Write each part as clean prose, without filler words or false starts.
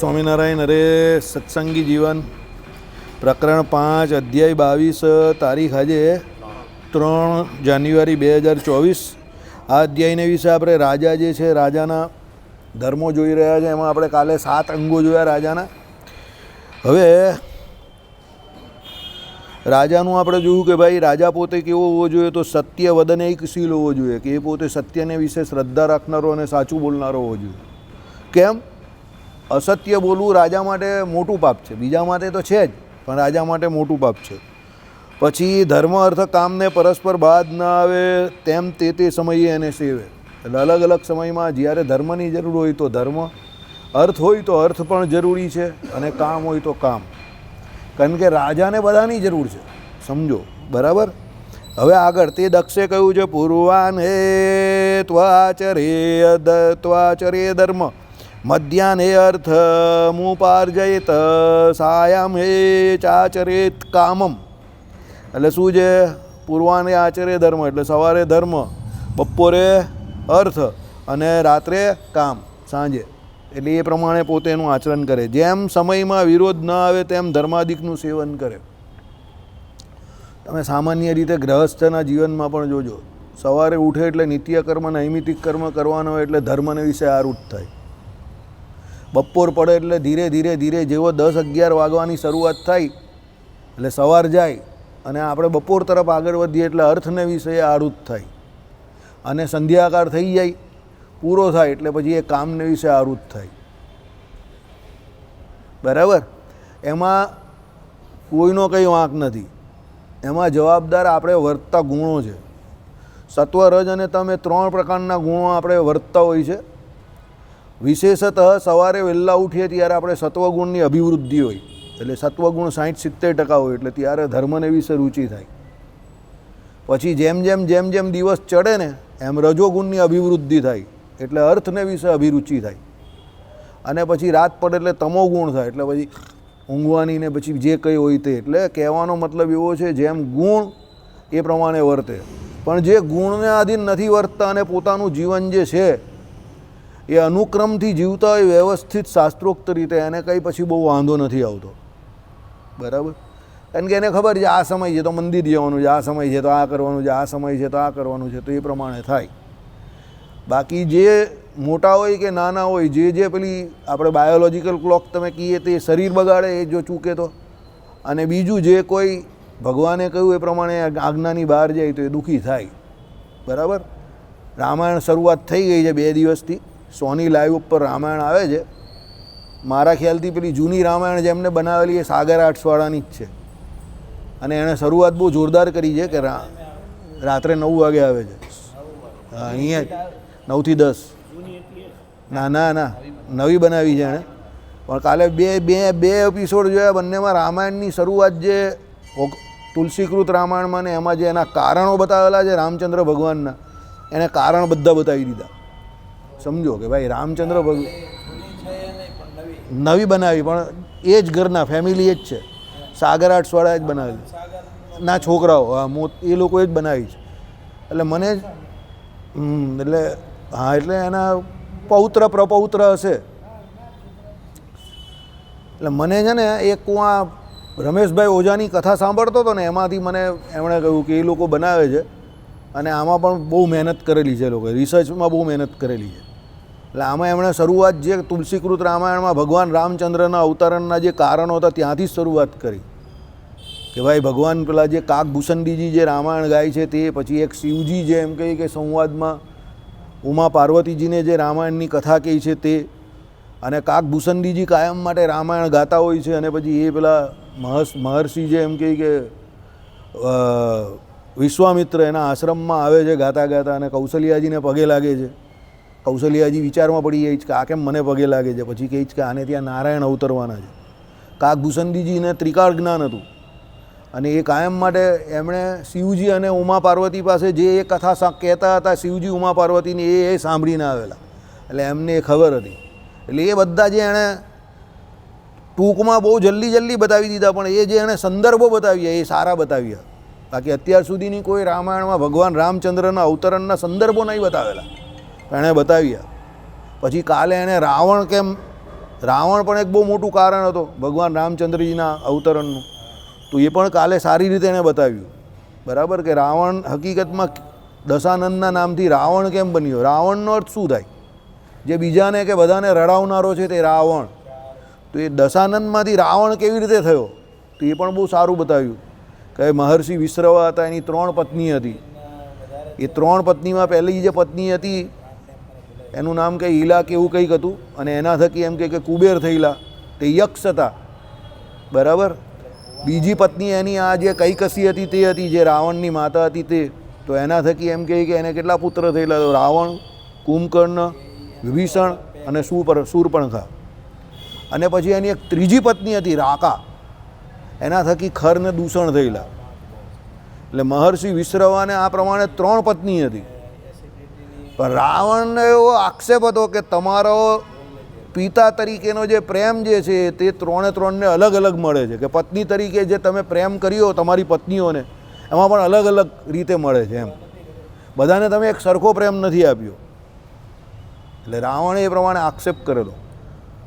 સ્વામિનારાયણ હરે સત્સંગી જીવન પ્રકરણ 5 અધ્યાય 22 તારીખ આજે 3 જાન્યુઆરી 2024. આ અધ્યાયને વિશે આપણે રાજા જે છે રાજાના ધર્મો જોઈ રહ્યા છે. એમાં આપણે કાલે 7 અંગો જોયા રાજાના. હવે રાજાનું આપણે જોયું કે ભાઈ રાજા પોતે કેવો હોવો જોઈએ, તો સત્ય વદનૈકશીલ હોવો જોઈએ, કે એ પોતે સત્યને વિશે શ્રદ્ધા રાખનારો અને સાચું બોલનારો હોવો જોઈએ. કેમ? અસત્ય બોલવું રાજા માટે મોટું પાપ છે, બીજા માટે તો છે જ, પણ રાજા માટે મોટું પાપ છે. પછી ધર્મ અર્થ કામને પરસ્પર બાદ ન આવે તેમ તે સમયે એને સેવે. એટલે અલગ અલગ સમયમાં જ્યારે ધર્મની જરૂર હોય તો ધર્મ, અર્થ હોય તો અર્થ પણ જરૂરી છે, અને કામ હોય તો કામ. કારણ કે રાજાને બધાની જરૂર છે, સમજો બરાબર. હવે આગળ તે દક્ષે કહ્યું છે પૂર્વાન હે ત્વાચરે ધર્મ મધ્યાહ્ન હે અર્થ મુપાર્જયત સાયામ હે ચાચરેત કામમ. એટલે શું છે? પૂર્વાને આચરે ધર્મ એટલે સવારે ધર્મ, બપોરે અર્થ અને રાત્રે કામ, સાંજે. એટલે એ પ્રમાણે પોતે એનું આચરણ કરે. જેમ સમયમાં વિરોધ ન આવે તેમ ધર્માદિકનું સેવન કરે. તમે સામાન્ય રીતે ગ્રહસ્થના જીવનમાં પણ જોજો, સવારે ઉઠે એટલે નિત્ય કર્મ નૈમિતિક કર્મ કરવાનો હોય એટલે ધર્મને વિશે આરૂઢ થાય. બપોર પડે એટલે ધીરે ધીરે ધીરે જેવો 10-11 વાગવાની શરૂઆત થાય એટલે સવાર જાય અને આપણે બપોર તરફ આગળ વધીએ એટલે અર્થને વિશે આરૂઢ થાય, અને સંધ્યાકાળ થઈ જાય, પૂરો થાય એટલે પછી એ કામને વિશે આરૂઢ થાય. બરાબર? એમાં કોઈનો કંઈ વાંક નથી. એમાં જવાબદાર આપણે વર્તતા ગુણો છે. સત્વ, રજ અને તમ એ 3 પ્રકારના ગુણો આપણે વર્તતા હોય છે. વિશેષતઃ સવારે વહેલા ઉઠીએ ત્યારે આપણે સત્વગુણની અભિવૃદ્ધિ હોય, એટલે સત્વગુણ 60-70% હોય, એટલે ત્યારે ધર્મને વિશે રુચિ થાય. પછી જેમ જેમ દિવસ ચડે ને એમ રજોગુણની અભિવૃદ્ધિ થાય, એટલે અર્થને વિશે અભિરુચિ થાય. અને પછી રાત પડે એટલે તમોગુણ થાય, એટલે પછી ઊંઘવાની ને પછી જે કંઈ હોય તે. એટલે કહેવાનો મતલબ એવો છે જેમ ગુણ એ પ્રમાણે વર્તે. પણ જે ગુણને આધીન નથી વર્તતા અને પોતાનું જીવન જે છે એ અનુક્રમથી જીવતા હોય વ્યવસ્થિત શાસ્ત્રોક્ત રીતે, એને કંઈ પછી બહુ વાંધો નથી આવતો. બરાબર? કારણ કે એને ખબર છે આ સમય છે તો મંદિર જવાનું છે, આ સમય છે તો આ કરવાનું છે, આ સમય છે તો આ કરવાનું છે, તો એ પ્રમાણે થાય. બાકી જે મોટા હોય કે નાના હોય, જે પેલી આપણે બાયોલોજિકલ ક્લોક તમે કહીએ તે શરીર બગાડે એ જો ચૂકે તો, અને બીજું જે કોઈ ભગવાને કહ્યું એ પ્રમાણે આજ્ઞાની બહાર જાય તો એ દુઃખી થાય. બરાબર? રામાયણ શરૂઆત થઈ ગઈ છે 2 દિવસથી. સોની લાઈવ ઉપર રામાયણ આવે છે. મારા ખ્યાલથી પેલી જૂની રામાયણ જેમને બનાવેલી એ સાગર આર્ટ્સવાળાની જ છે, અને એણે શરૂઆત બહુ જોરદાર કરી છે કે રાત્રે 9 વાગે આવે છે. હા, અહીંયા જ 9 થી 10. ના નવી બનાવી છે એણે. પણ કાલે બે એપિસોડ જોયા, બંનેમાં રામાયણની શરૂઆત જે તુલસીકૃત રામાયણમાં ને એમાં જે એના કારણો બતાવેલા છે રામચંદ્ર ભગવાનના, એને કારણ બધા બતાવી દીધા. સમજો કે ભાઈ રામચંદ્ર નવી બનાવી, પણ એ જ ઘરના ફેમિલી એ જ છે. સાગર આર્ટ્સવાળાએ જ બનાવેલી ના છોકરાઓ, હા એ લોકોએ જ બનાવી છે. એટલે મને એટલે હા, એટલે એના પૌત્ર પ્રપૌત્ર હશે. એટલે મને છે ને એક હું આ રમેશભાઈ ઓઝાની કથા સાંભળતો હતો ને, એમાંથી મને એમણે કહ્યું કે એ લોકો બનાવે છે અને આમાં પણ બહુ મહેનત કરેલી છે, લોકોએ રિસર્ચમાં બહુ મહેનત કરેલી છે. એટલે આમાં એમણે શરૂઆત જે તુલસીકૃત રામાયણમાં ભગવાન રામચંદ્રના અવતરણના જે કારણો હતા ત્યાંથી જ શરૂઆત કરી કે ભાઈ ભગવાન પેલા જે કાકભૂષણજીજી જે રામાયણ ગાય છે તે, પછી એક શિવજી જે એમ કહી કે સંવાદમાં ઉમા પાર્વતીજીને જે રામાયણની કથા કહી છે તે, અને કાકભૂષણજીજી કાયમ માટે રામાયણ ગાતા હોય છે, અને પછી એ પેલા મહર્ષિ જે એમ કહી કે વિશ્વામિત્ર એના આશ્રમમાં આવે છે ગાતા ગાતા, અને કૌશલ્યાજીને પગે લાગે છે. કૌશલ્યાજી વિચારમાં પડી જાય છે કે આ કેમ મને પગે લાગે છે. પછી કહે છે કે આને ત્યાં નારાયણ અવતરવાના છે. કાકભૂષણજીજીને ત્રિકાળ જ્ઞાન હતું, અને એ કાયમ માટે એમણે શિવજી અને ઉમા પાર્વતી પાસે જે એ કથા કહેતા હતા શિવજી ઉમા પાર્વતીની, એ સાંભળીને આવેલા. એટલે એમને એ ખબર હતી. એટલે એ બધા જે એણે ટૂંકમાં બહુ જલ્દી બતાવી દીધા, પણ એ જે એણે સંદર્ભો બતાવ્યા એ સારા બતાવ્યા. બાકી અત્યાર સુધીની કોઈ રામાયણમાં ભગવાન રામચંદ્રના અવતરણના સંદર્ભો નહીં બતાવેલા, એણે બતાવ્યા. પછી કાલે એણે રાવણ કેમ રાવણ પણ એક બહુ મોટું કારણ હતો ભગવાન રામચંદ્રજીના અવતરણનું. તો એ પણ કાલે સારી રીતે એણે બતાવ્યું, બરાબર, કે રાવણ હકીકતમાં દશાનંદના નામથી રાવણ કેમ બન્યો. રાવણનો અર્થ શું થાય? જે બીજાને કે બધાને રડાવનારો છે તે રાવણ. તો એ દશાનંદમાંથી રાવણ કેવી રીતે થયો તો એ પણ બહુ સારું બતાવ્યું. કે મહર્ષિ વિશ્રવા હતા, એની 3 પત્ની હતી. એ 3 પત્નીમાં પહેલી જે પત્ની હતી એનું નામ કંઈ ઈલા કે એવું કંઈક હતું, અને એના થકી એમ કે કુબેર થયેલા, તે યક્ષ હતા, બરાબર. બીજી પત્ની એની આ જે કૈકસી હતી તે હતી, જે રાવણની માતા હતી તે. તો એના થકી એમ કહે કે એને કેટલા પુત્ર થયેલા? તો રાવણ, કુંભકર્ણ, વિભીષણ અને શૂર્પણખા. અને પછી એની એક ત્રીજી પત્ની હતી રાકા, એના થકી ખર ને દૂષણ થયેલા. એટલે મહર્ષિ વિશ્રવાને આ પ્રમાણે 3 પત્ની હતી. પણ રાવણને એવો આક્ષેપ હતો કે તમારો પિતા તરીકેનો જે પ્રેમ જે છે તે 3ને અલગ અલગ મળે છે, કે પત્ની તરીકે જે તમે પ્રેમ કર્યો તમારી પત્નીઓને એમાં પણ અલગ અલગ રીતે મળે છે એમ. બધાને તમે એક સરખો પ્રેમ નથી આપ્યો. એટલે રાવણે એ પ્રમાણે આક્ષેપ કરેલો.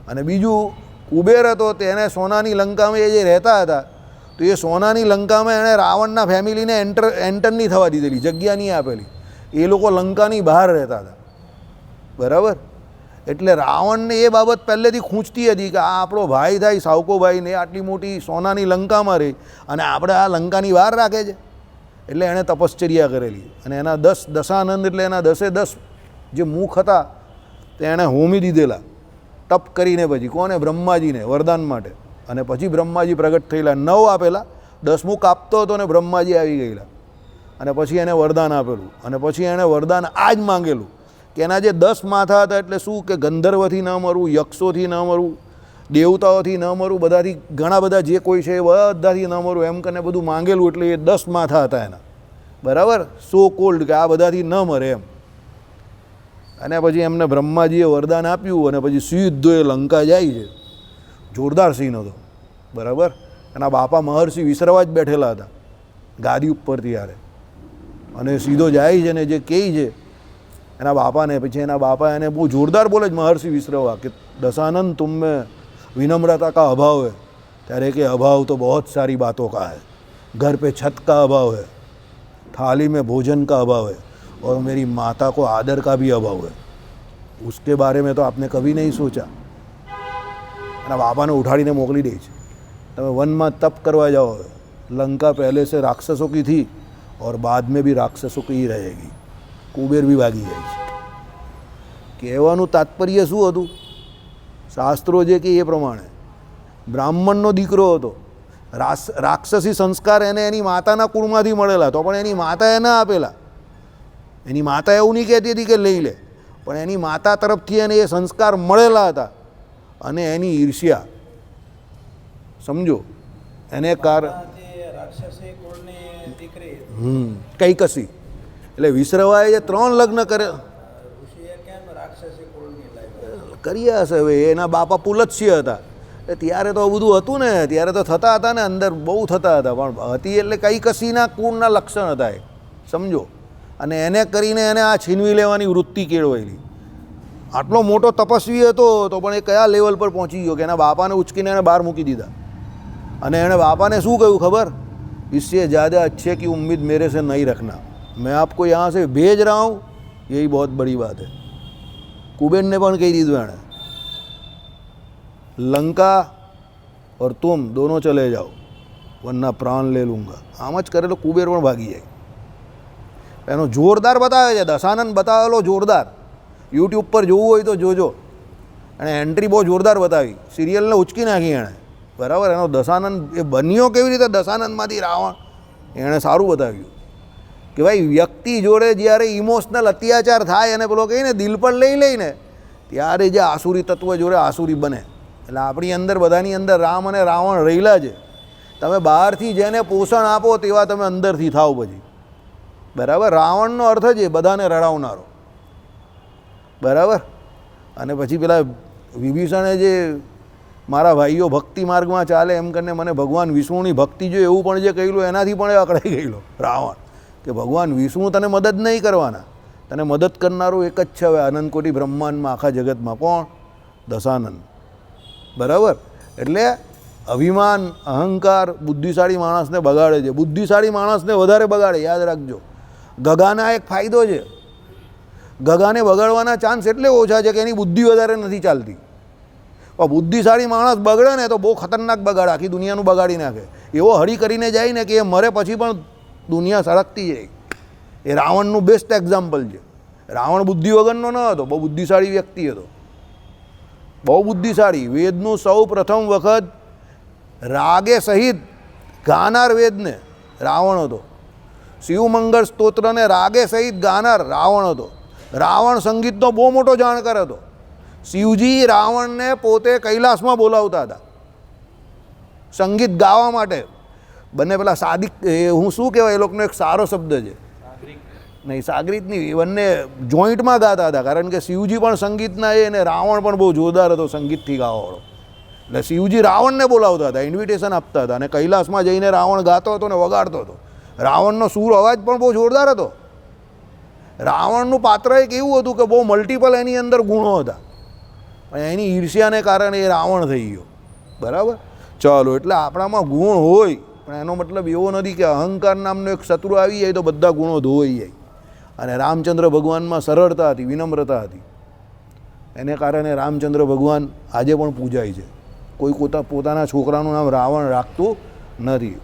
અને બીજું કુબેર હતો, તેને સોનાની લંકામાં એ જે રહેતા હતા, તો એ સોનાની લંકામાં એણે રાવણના ફેમિલીને એન્ટર નહીં થવા દીધેલી, જગ્યા નહીં આપેલી. એ લોકો લંકાની બહાર રહેતા હતા, બરાબર. એટલે રાવણને એ બાબત પહેલેથી ખૂંચતી હતી કે આ આપણો ભાઈ થાય, સાવકો ભાઈ ને આટલી મોટી સોનાની લંકામાં રહી અને આપણે આ લંકાની બહાર રાખે છે. એટલે એણે તપશ્ચર્યા કરેલી. અને એના 10 દશાનંદ એટલે એના 10 જે મુખ હતા તે એણે હોમી દીધેલા તપ કરીને. પછી કોને? બ્રહ્માજીને વરદાન માટે. અને પછી બ્રહ્માજી પ્રગટ થયેલા, 9 આપેલા, 10મું કાપતો હતો અને બ્રહ્માજી આવી ગયેલા. અને પછી એને વરદાન આપેલું. અને પછી એણે વરદાન આ જ માંગેલું કે એના જે 10 માથા હતા, એટલે શું કે ગંધર્વથી ન મરવું, યક્ષોથી ન મરવું, દેવતાઓથી ન મરવું, બધાથી ઘણા બધા જે કોઈ છે એ બધાથી ન મરવું, એમ કરીને બધું માંગેલું. એટલે એ 10 માથા હતા એના, બરાબર, સો કોલ્ડ, કે આ બધાથી ન મરે એમ. અને પછી એમને બ્રહ્માજીએ વરદાન આપ્યું. અને પછી સીધો એ લંકા જાય છે. જોરદાર સીન હતો, બરાબર. એના બાપા મહર્ષિ વિશ્રવા જ બેઠેલા હતા ગાદી ઉપર ત્યારે. અને સીધો જાય છે ને જે કહે છે એના બાપાને, પછી એના બાપા એને બહુ જોરદાર બોલે છે મહર્ષિ વિશ્રવા કે દશાનંદ तुम में विनम्रता का अभाव है. ત્યારે કે अभाव तो बहुत सारी बातों का है. घर पे छत का अभाव है, थाली में भोजन का अभाव है, और मेरी माता को आदर का भी अभाव है. उसके बारे में तो आपने कभी नहीं सोचा. એના બાપાને ઉઠાડીને મોકલી દે છે, તમે વનમાં તપ કરવા જાઓ. લંકા પહેલે સે રાક્ષસો કી થી और बाद में भी राक्षसों की ही रहेगी. કુબેર બી ભાગી જાય છે. કહેવાનું તાત્પર્ય શું હતું? શાસ્ત્રો જે કે એ પ્રમાણે બ્રાહ્મણનો દીકરો હતો, રાક્ષસી સંસ્કાર એને એની માતાના કુળમાંથી મળેલા, તો પણ એની માતાએ ન આપેલા. એની માતા એવું નહીં કહેતી હતી કે લઈ લે, પણ એની માતા તરફથી એને એ સંસ્કાર મળેલા હતા. અને એની ઈર્ષ્યા, સમજો, એને કૈકસી એટલે વિશ્રવાએ જે 3 લગ્ન કર્યા હશે. હવે એના બાપા પુલત્સ્ય હતા, ત્યારે તો બધું હતું ને, ત્યારે તો થતા હતા ને, અંદર બહુ થતા હતા. પણ હતી એટલે કૈકસીના કુળના લક્ષણ હતા એ, સમજો. અને એને કરીને એને આ છીનવી લેવાની વૃત્તિ કેળવાયેલી. આટલો મોટો તપસ્વી હતો તો પણ એ કયા લેવલ પર પહોંચી ગયો કે એના બાપાને ઉચકીને એને બહાર મૂકી દીધા. અને એણે બાપાને શું કહ્યું ખબર? इससे ज़्यादा अच्छे की उम्मीद मेरे से नहीं रखना, मैं आपको यहाँ से भेज रहा हूँ, यही बहुत बड़ी बात है. कुबेर ने પણ કહી દીધું એણે, लंका और तुम दोनों चले जाओ वरना प्राण ले लूँगा. આમ જ કરેલો કુબેર પણ ભાગી જાય. એનો જોરદાર બતાવે છે, દશાનંદ બતાવેલો જોરદાર. યુટ્યુબ પર જોવું હોય તો જોજો. એણે એન્ટ્રી બહુ જોરદાર બતાવી, સિરિયલને ઉચકી નાખી એણે, બરાબર. એનો દશાનંદ એ બન્યો કેવી રીતે દશાનંદમાંથી રાવણ, એણે સારું બતાવ્યું કે ભાઈ વ્યક્તિ જોડે જ્યારે ઇમોશનલ અત્યાચાર થાય અને પેલો કહીને દિલ પર લઈ લઈને, ત્યારે જે આસુરી તત્વ જોડે આસુરી બને. એટલે આપણી અંદર બધાની અંદર રામ અને રાવણ રહેલા છે. તમે બહારથી જેને પોષણ આપો તેવા તમે અંદરથી થાવ પછી, બરાબર. રાવણનો અર્થ જ એ બધાને રડાવનારો, બરાબર. અને પછી પેલા વિભીષણે જે મારા ભાઈઓ ભક્તિ માર્ગમાં ચાલે એમ કરીને મને ભગવાન વિષ્ણુની ભક્તિ જો એવું પણ જે કહેલું એનાથી પણ એ અકળાઈ ગયેલો રાવણ, કે ભગવાન વિષ્ણુ તને મદદ નહીં કરવાના, તને મદદ કરનારું એક જ છે હવે અનંત કોટી બ્રહ્માંડમાં, આખા જગતમાં. કોણ? દશાનંદ. બરાબર. એટલે અભિમાન અહંકાર બુદ્ધિશાળી માણસને બગાડે છે. બુદ્ધિશાળી માણસને વધારે બગાડે, યાદ રાખજો. ગગાના એક ફાયદો છે, ગગાને બગાડવાના ચાન્સ એટલે ઓછા છે કે એની બુદ્ધિ વધારે નથી ચાલતી. પણ બુદ્ધિશાળી માણસ બગડે ને તો બહુ ખતરનાક બગાડે, આખી દુનિયાનું બગાડી નાખે. એવો હળી કરીને જાય ને કે એ મરે પછી પણ દુનિયા સળગતી જાય. એ રાવણનું બેસ્ટ એક્ઝામ્પલ છે. રાવણ બુદ્ધિ વગરનો ન હતો, બહુ બુદ્ધિશાળી વ્યક્તિ હતો, બહુ બુદ્ધિશાળી. વેદનું સૌ પ્રથમ વખત રાગે સહિત ગાનાર વેદને રાવણ હતો. શિવમંગળ સ્તોત્રને રાગે સહિત ગાનાર રાવણ હતો. રાવણ સંગીતનો બહુ મોટો જાણકાર હતો. શિવજી રાવણને પોતે કૈલાસમાં બોલાવતા હતા સંગીત ગાવા માટે. બંને પેલા સાદિક, હું શું કહેવાય, એ લોકોનો એક સારો શબ્દ છે, નહીં સાગરીત નહીં, બંને જોઈન્ટમાં ગાતા હતા. કારણ કે શિવજી પણ સંગીતના એ અને રાવણ પણ બહુ જોરદાર હતો સંગીતથી ગાવાવાળો. એટલે શિવજી રાવણને બોલાવતા હતા, ઇન્વિટેશન આપતા હતા, અને કૈલાસમાં જઈને રાવણ ગાતો હતો ને વગાડતો હતો. રાવણનો સૂર અવાજ પણ બહુ જોરદાર હતો. રાવણનું પાત્ર એક એવું હતું કે બહુ મલ્ટિપલ એની અંદર ગુણો હતા, પણ એની ઈર્ષ્યાને કારણે એ રાવણ થઈ ગયો. બરાબર. ચાલો, એટલે આપણામાં ગુણ હોય પણ એનો મતલબ એવો નથી કે અહંકાર નામનો એક શત્રુ આવી જાય તો બધા ગુણો ધોવાઈ જાય. અને રામચંદ્ર ભગવાનમાં સરળતા હતી, વિનમ્રતા હતી, એને કારણે રામચંદ્ર ભગવાન આજે પણ પૂજાય છે. કોઈ પોતાના છોકરાનું નામ રાવણ રાખતું નથી.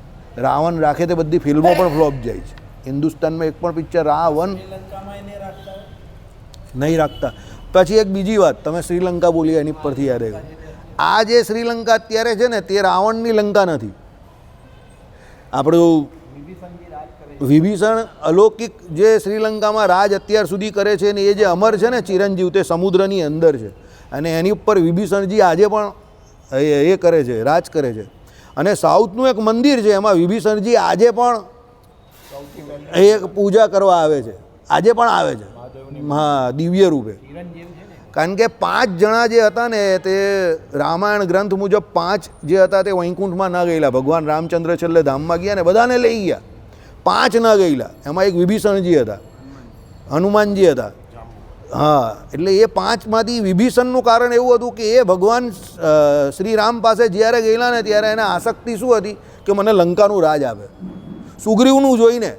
રાવણ રાખે તે બધી ફિલ્મો પણ ફ્લોપ જાય છે. હિન્દુસ્તાનમાં એક પણ પિક્ચર રાવણ નહીં રાખતા. પછી એક બીજી વાત, તમે શ્રીલંકા બોલી એની પરથી યાદ આવ્યું. આ જે શ્રીલંકા અત્યારે છે ને તે રાવણની લંકા નથી. આપણું વિભીષણ અલૌકિક જે શ્રીલંકામાં રાજ અત્યાર સુધી કરે છે ને એ જે અમર છે ને ચિરંજીવ, તે સમુદ્રની અંદર છે. અને એની ઉપર વિભીષણજી આજે પણ એ કરે છે, રાજ કરે છે. અને સાઉથનું એક મંદિર છે, એમાં વિભીષણજી આજે પણ એ પૂજા કરવા આવે છે, આજે પણ આવે છે. હા, દિવ્ય રૂપે. કારણ કે 5 જણા જે હતા ને તે રામાયણ ગ્રંથ મુજબ 5 જે હતા તે વૈકુંઠમાં ન ગયેલા. ભગવાન રામચંદ્ર છેલ્લે ધામમાં ગયા ને બધાને લઈ ગયા, 5 ન ગયેલા. એમાં એક વિભીષણજી હતા, હનુમાનજી હતા. હા, એટલે એ 5માંથી વિભીષણનું કારણ એવું હતું કે એ ભગવાન શ્રી રામ પાસે જ્યારે ગયેલા ને ત્યારે એને આસક્તિ શું હતી કે મને લંકાનું રાજ આપે. સુગ્રીવનું જોઈને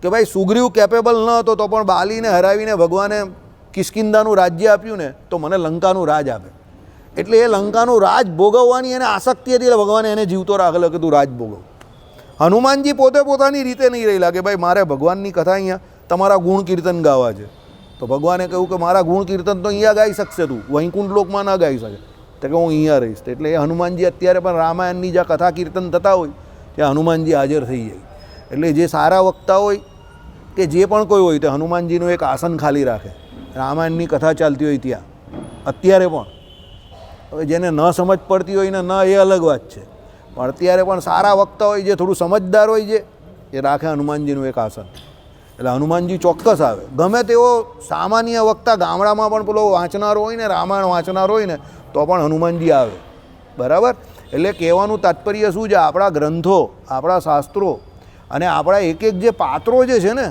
કે ભાઈ સુગ્રીવ કેપેબલ ન હતો તો પણ બાલીને હરાવીને ભગવાને કિષ્કિંધાનું રાજ્ય આપ્યું ને, તો મને લંકાનું રાજ આપે. એટલે એ લંકાનું રાજ ભોગવવાની એને આસક્તિ હતી, એટલે ભગવાને એને જીવતો રાખેલો કે તું રાજ ભોગવ. હનુમાનજી પોતે પોતાની રીતે નહીં રહેલા કે ભાઈ મારે ભગવાનની કથા અહીંયા તમારા ગુણ કીર્તન ગાવા છે. તો ભગવાને કહ્યું કે મારા ગુણ કીર્તન તો અહીંયા ગાઈ શકશે, તું વૈકુંઠ લોકમાં ન ગાઈ શકે. તો કે હું અહીંયા રહીશ. એટલે એ હનુમાનજી અત્યારે પણ રામાયણની જ્યાં કથા કીર્તન થતા હોય ત્યાં હનુમાનજી હાજર થઈ જાય. એટલે જે સારા વક્તા હોય કે જે પણ કોઈ હોય તે હનુમાનજીનું એક આસન ખાલી રાખે. રામાયણની કથા ચાલતી હોય ત્યાં અત્યારે પણ. હવે જેને ન સમજ પડતી હોય ને ન, એ અલગ વાત છે, પણ અત્યારે પણ સારા વક્તા હોય જે થોડું સમજદાર હોય છે એ રાખે હનુમાનજીનું એક આસન. એટલે હનુમાનજી ચોક્કસ આવે. ગમે તેવો સામાન્ય વક્તા ગામડામાં પણ પેલો વાંચનારો હોય ને, રામાયણ વાંચનારો હોય ને, તો પણ હનુમાનજી આવે. બરાબર. એટલે કહેવાનું તાત્પર્ય શું છે, આપણા ગ્રંથો, આપણા શાસ્ત્રો અને આપણા એક એક જે પાત્રો જે છે ને,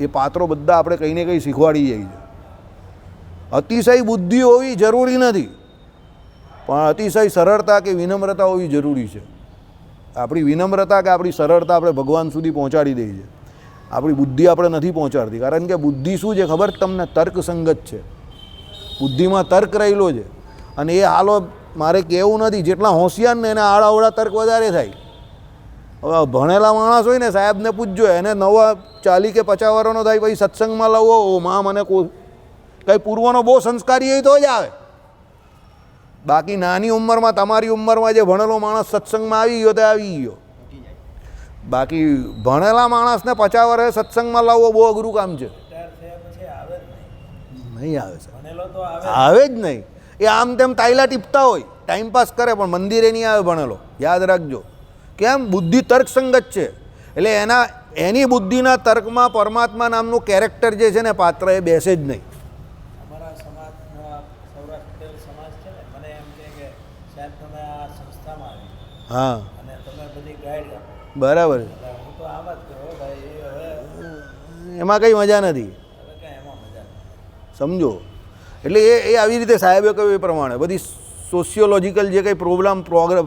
એ પાત્રો બધા આપણે કંઈ ને કંઈ શીખવાડી જાય છે. અતિશય બુદ્ધિ હોવી જરૂરી નથી, પણ અતિશય સરળતા કે વિનમ્રતા હોવી જરૂરી છે. આપણી વિનમ્રતા કે આપણી સરળતા આપણે ભગવાન સુધી પહોંચાડી દઈએ છીએ. આપણી બુદ્ધિ આપણે નથી પહોંચાડતી. કારણ કે બુદ્ધિ શું છે ખબર તમને? તર્કસંગત છે. બુદ્ધિમાં તર્ક રહેલો છે. અને એ હાલો મારે કહેવું નથી, જેટલા હોશિયાર ને એને આડાવડા તર્ક વધારે થાય. હવે ભણેલા માણસ હોય ને, સાહેબને પૂછજો, એને 40 કે 50 વર્ષનો થાય પછી સત્સંગમાં લાવો, ઓ માં મને કંઈ પૂર્વનો બહુ સંસ્કારી હોય તો જ આવે. બાકી નાની ઉંમરમાં, તમારી ઉંમરમાં જે ભણેલો માણસ સત્સંગમાં આવી ગયો તે આવી ગયો. બાકી ભણેલા માણસને 50 વર્ષે સત્સંગમાં લાવવો બહુ અઘરું કામ છે. નહીં આવે સર, આવે જ નહીં. એ આમ તેમ તાયલા ટીપતા હોય, ટાઈમપાસ કરે, પણ મંદિરે નહીં આવે ભણેલો. યાદ રાખજો. કેમ? બુદ્ધિ તર્કસંગત છે. એટલે એની બુદ્ધિના તર્કમાં પરમાત્મા નામનું કેરેક્ટર જે છે ને, પાત્ર, એ બેસે જ નહીં. હા, બરાબર. એમાં કંઈ મજા નથી, સમજો. એટલે એ આવી રીતે સાહેબે કહ્યું એ પ્રમાણે બધી સોશિયોલોજીકલ જે કંઈ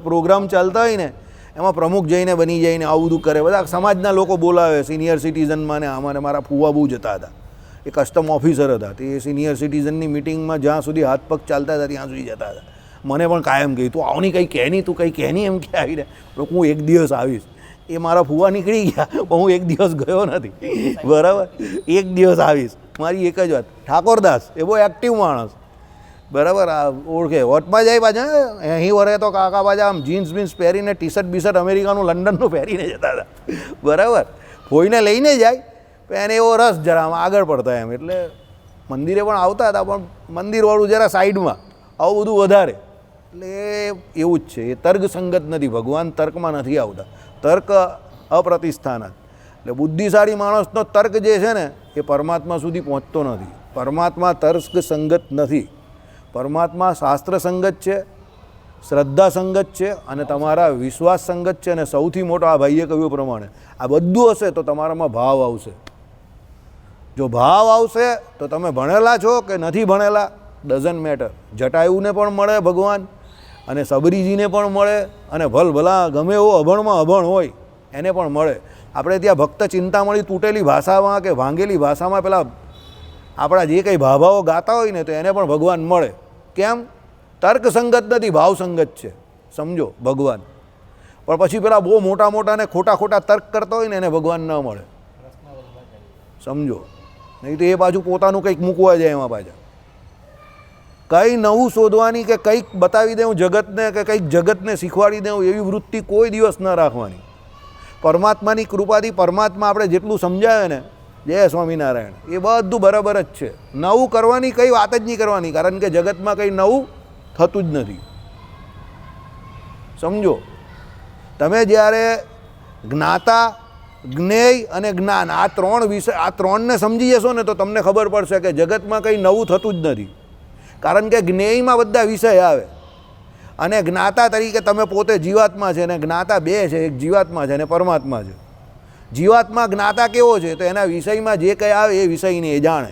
પ્રોગ્રામ ચાલતા હોય ને એમાં પ્રમુખ જઈને બની જઈને આવું બધું કરે. બધા સમાજના લોકો બોલાવે, સિનિયર સિટીઝનમાં ને આમાં. મારા ફુવા બહુ જતા હતા, એ કસ્ટમ ઓફિસર હતા, તે સિનિયર સિટીઝનની મિટિંગમાં જ્યાં સુધી હાથ પગ ચાલતા હતા ત્યાં સુધી જતા હતા. મને પણ કાયમ કહ્યું, તું આવની કંઈ કહે નહીં, તું કંઈ કહે નહીં એમ કે આવીને. હું એક દિવસ આવીશ. એ મારા ફુવા નીકળી ગયા, પણ હું એક દિવસ ગયો નથી. બરાબર, એક દિવસ આવીશ. મારી એક જ વાત, ઠાકોરદાસ એ બહુ એક્ટિવ માણસ, બરાબર, આ ઓળખે. વટમાં જાય પાછા અહીં વરે તો કાકા પાછા આમ જીન્સ બીન્સ પહેરીને ટી શર્ટ બીશર્ટ અમેરિકાનું લંડનનું પહેરીને જતા હતા. બરાબર, કોઈને લઈને જાય એને એવો રસ જરા આગળ પડતા એમ. એટલે મંદિરે પણ આવતા હતા, પણ મંદિરવાળું જરા સાઈડમાં, આવું બધું વધારે. એટલે એવું જ છે, એ તર્કસંગત નથી. ભગવાન તર્કમાં નથી આવતા, તર્ક અપ્રતિષ્ઠાના. એટલે બુદ્ધિશાળી માણસનો તર્ક જે છે ને એ પરમાત્મા સુધી પહોંચતો નથી. પરમાત્મા તર્ક સંગત નથી. પરમાત્મા શાસ્ત્ર સંગત છે, શ્રદ્ધા સંગત છે અને તમારા વિશ્વાસ સંગત છે. અને સૌથી મોટો આ ભાઈએ કહ્યું પ્રમાણે આ બધું હશે તો તમારામાં ભાવ આવશે. જો ભાવ આવશે તો તમે ભણેલા છો કે નથી ભણેલા ડઝન્ટ મેટર. જટાયુને પણ મળે ભગવાન, અને સબરીજીને પણ મળે, અને ભલા ગમે એવો અભણમાં અભણ હોય એને પણ મળે. આપણે ત્યાં ભક્ત ચિંતામણી તૂટેલી ભાષામાં કે ભાંગેલી ભાષામાં પેલા આપણા જે કંઈ ભાભાઓ ગાતા હોય ને તો એને પણ ભગવાન મળે. કેમ? તર્કસંગત નથી, ભાવસંગત છે. સમજો ભગવાન. પણ પછી પેલા બહુ મોટા મોટા ને ખોટા તર્ક કરતા હોય ને એને ભગવાન ન મળે. સમજો, નહીં તો એ બાજુ પોતાનું કંઈક મૂકવા જાય એમાં પાછા. કંઈ નવું શોધવાની કે કંઈક બતાવી દેવું જગતને, કે કંઈક જગતને શીખવાડી દેવું, એવી વૃત્તિ કોઈ દિવસ ન રાખવાની. પરમાત્માની કૃપાથી પરમાત્મા આપણે જેટલું સમજાવે ને, જય સ્વામિનારાયણ, એ બધું બરાબર જ છે. નવું કરવાની કંઈ વાત જ નહીં કરવાની, કારણ કે જગતમાં કંઈ નવું થતું જ નથી. સમજો, તમે જ્યારે જ્ઞાતા, જ્ઞેય અને જ્ઞાન આ ત્રણ વિષય, આ ત્રણને સમજી જશો ને તો તમને ખબર પડશે કે જગતમાં કંઈ નવું થતું જ નથી. કારણ કે જ્ઞેયમાં બધા વિષય આવે, અને જ્ઞાતા તરીકે તમે પોતે જીવાત્મા છે, અને જ્ઞાતા બે છે, એક જીવાત્મા છે અને પરમાત્મા છે. જીવાત્મા જ્ઞાતા કેવો છે તો એના વિષયમાં જે કંઈ આવે એ વિષયને એ જાણે.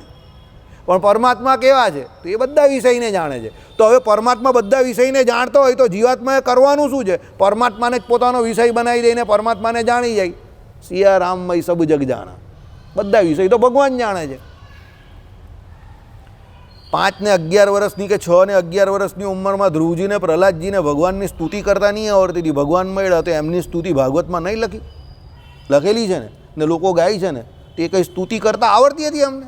પણ પરમાત્મા કેવા છે તો એ બધા વિષયને જાણે છે. તો હવે પરમાત્મા બધા વિષયને જાણતો હોય તો જીવાત્માએ કરવાનું શું છે? પરમાત્માને જ પોતાનો વિષય બનાવી દઈને પરમાત્માને જાણી જાય. સિયા રામમય સબ જગ જાણા, બધા વિષય તો ભગવાન જાણે છે. 5 ને 11 વર્ષની કે 6 ને 11 વર્ષની ઉંમરમાં ધ્રુવજીને પ્રહલાદજીને ભગવાનની સ્તુતિ કરતા નહીં આવડતી હતી. ભગવાન મળ્યા તો એમની સ્તુતિ ભાગવતમાં નહીં લખેલી છે ને લોકો ગાય છે ને, તે કંઈ સ્તુતિ કરતા આવડતી હતી અમને.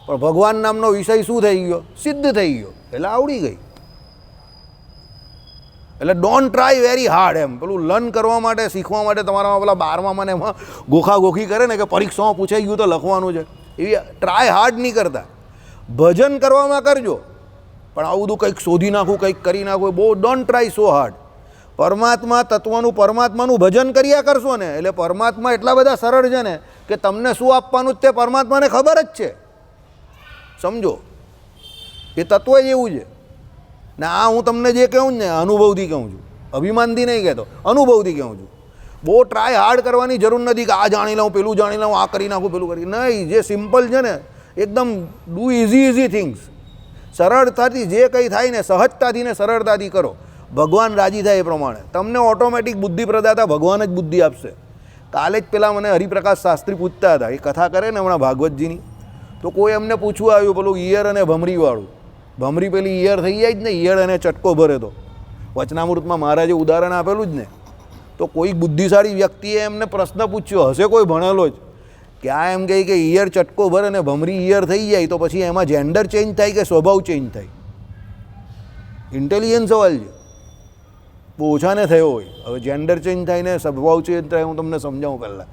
પણ ભગવાન નામનો વિષય શું થઈ ગયો? સિદ્ધ થઈ ગયો, એટલે આવડી ગઈ. એટલે ડોન્ટ ટ્રાય વેરી હાર્ડ. એમ પેલું લર્ન કરવા માટે, શીખવા માટે તમારામાં પેલા 12માં મને એમાં ગોખી કરે ને કે પરીક્ષામાં પૂછાઈ ગયું તો લખવાનું છે, એવી ટ્રાય હાર્ડ નહીં કરતા. ભજન કરવામાં કરજો, પણ આવું બધું કંઈક શોધી નાખવું, કંઈક કરી નાખવું, બહુ ડોન્ટ ટ્રાય સો હાર્ડ. પરમાત્મા તત્વનું, પરમાત્માનું ભજન કર્યા કરશો ને એટલે પરમાત્મા એટલા બધા સરળ છે ને કે તમને શું આપવાનું જ તે પરમાત્માને ખબર જ છે. સમજો, એ તત્વ જ એવું છે ને. આ હું તમને જે કહું ને અનુભવથી કહું છું, અભિમાનથી નહીં કહેતો, અનુભવથી કહું છું. બહુ ટ્રાય હાર્ડ કરવાની જરૂર નથી કે આ જાણી લઉં, પેલું જાણી લઉં, આ કરી નાખું, પેલું કરી નહીં. જે સિમ્પલ છે ને, એકદમ ડુ ઇઝી થિંગ્સ. સરળતાથી જે કંઈ થાય ને સહજતાથી ને સરળતાથી કરો. ભગવાન રાજી થાય એ પ્રમાણે તમને ઓટોમેટિક બુદ્ધિ પ્રદાતા ભગવાન જ બુદ્ધિ આપશે. કાલે જ પેલા મને હરિપ્રકાશ શાસ્ત્રી પૂછતા હતા, એ કથા કરે ને હમણાં ભાગવતજીની, તો કોઈ એમને પૂછવું આવ્યું પેલું ઈયર અને ભમરીવાળું. ભમરી પેલી ઈયર થઈ જાય જ ને, ઈયર અને ચટકો ભરે તો વચનામૃતમાં મહારાજે ઉદાહરણ આપેલું જ ને. તો કોઈ બુદ્ધિશાળી વ્યક્તિએ એમને પ્રશ્ન પૂછ્યો, હશે કોઈ ભણેલો જ, કે આ એમ કહે કે ઈયર ચટકો ભરે ને ભમરી ઈયર થઈ જાય તો પછી એમાં જેન્ડર ચેન્જ થાય કે સ્વભાવ ચેન્જ થાય? ઇન્ટેલિજન્સ સવાલ છે, બહુ ઓછાને થયો હોય. હવે જેન્ડર ચેન્જ થાય ને સ્વભાવ ચેન્જ થાય, હું તમને સમજાવું પહેલાં.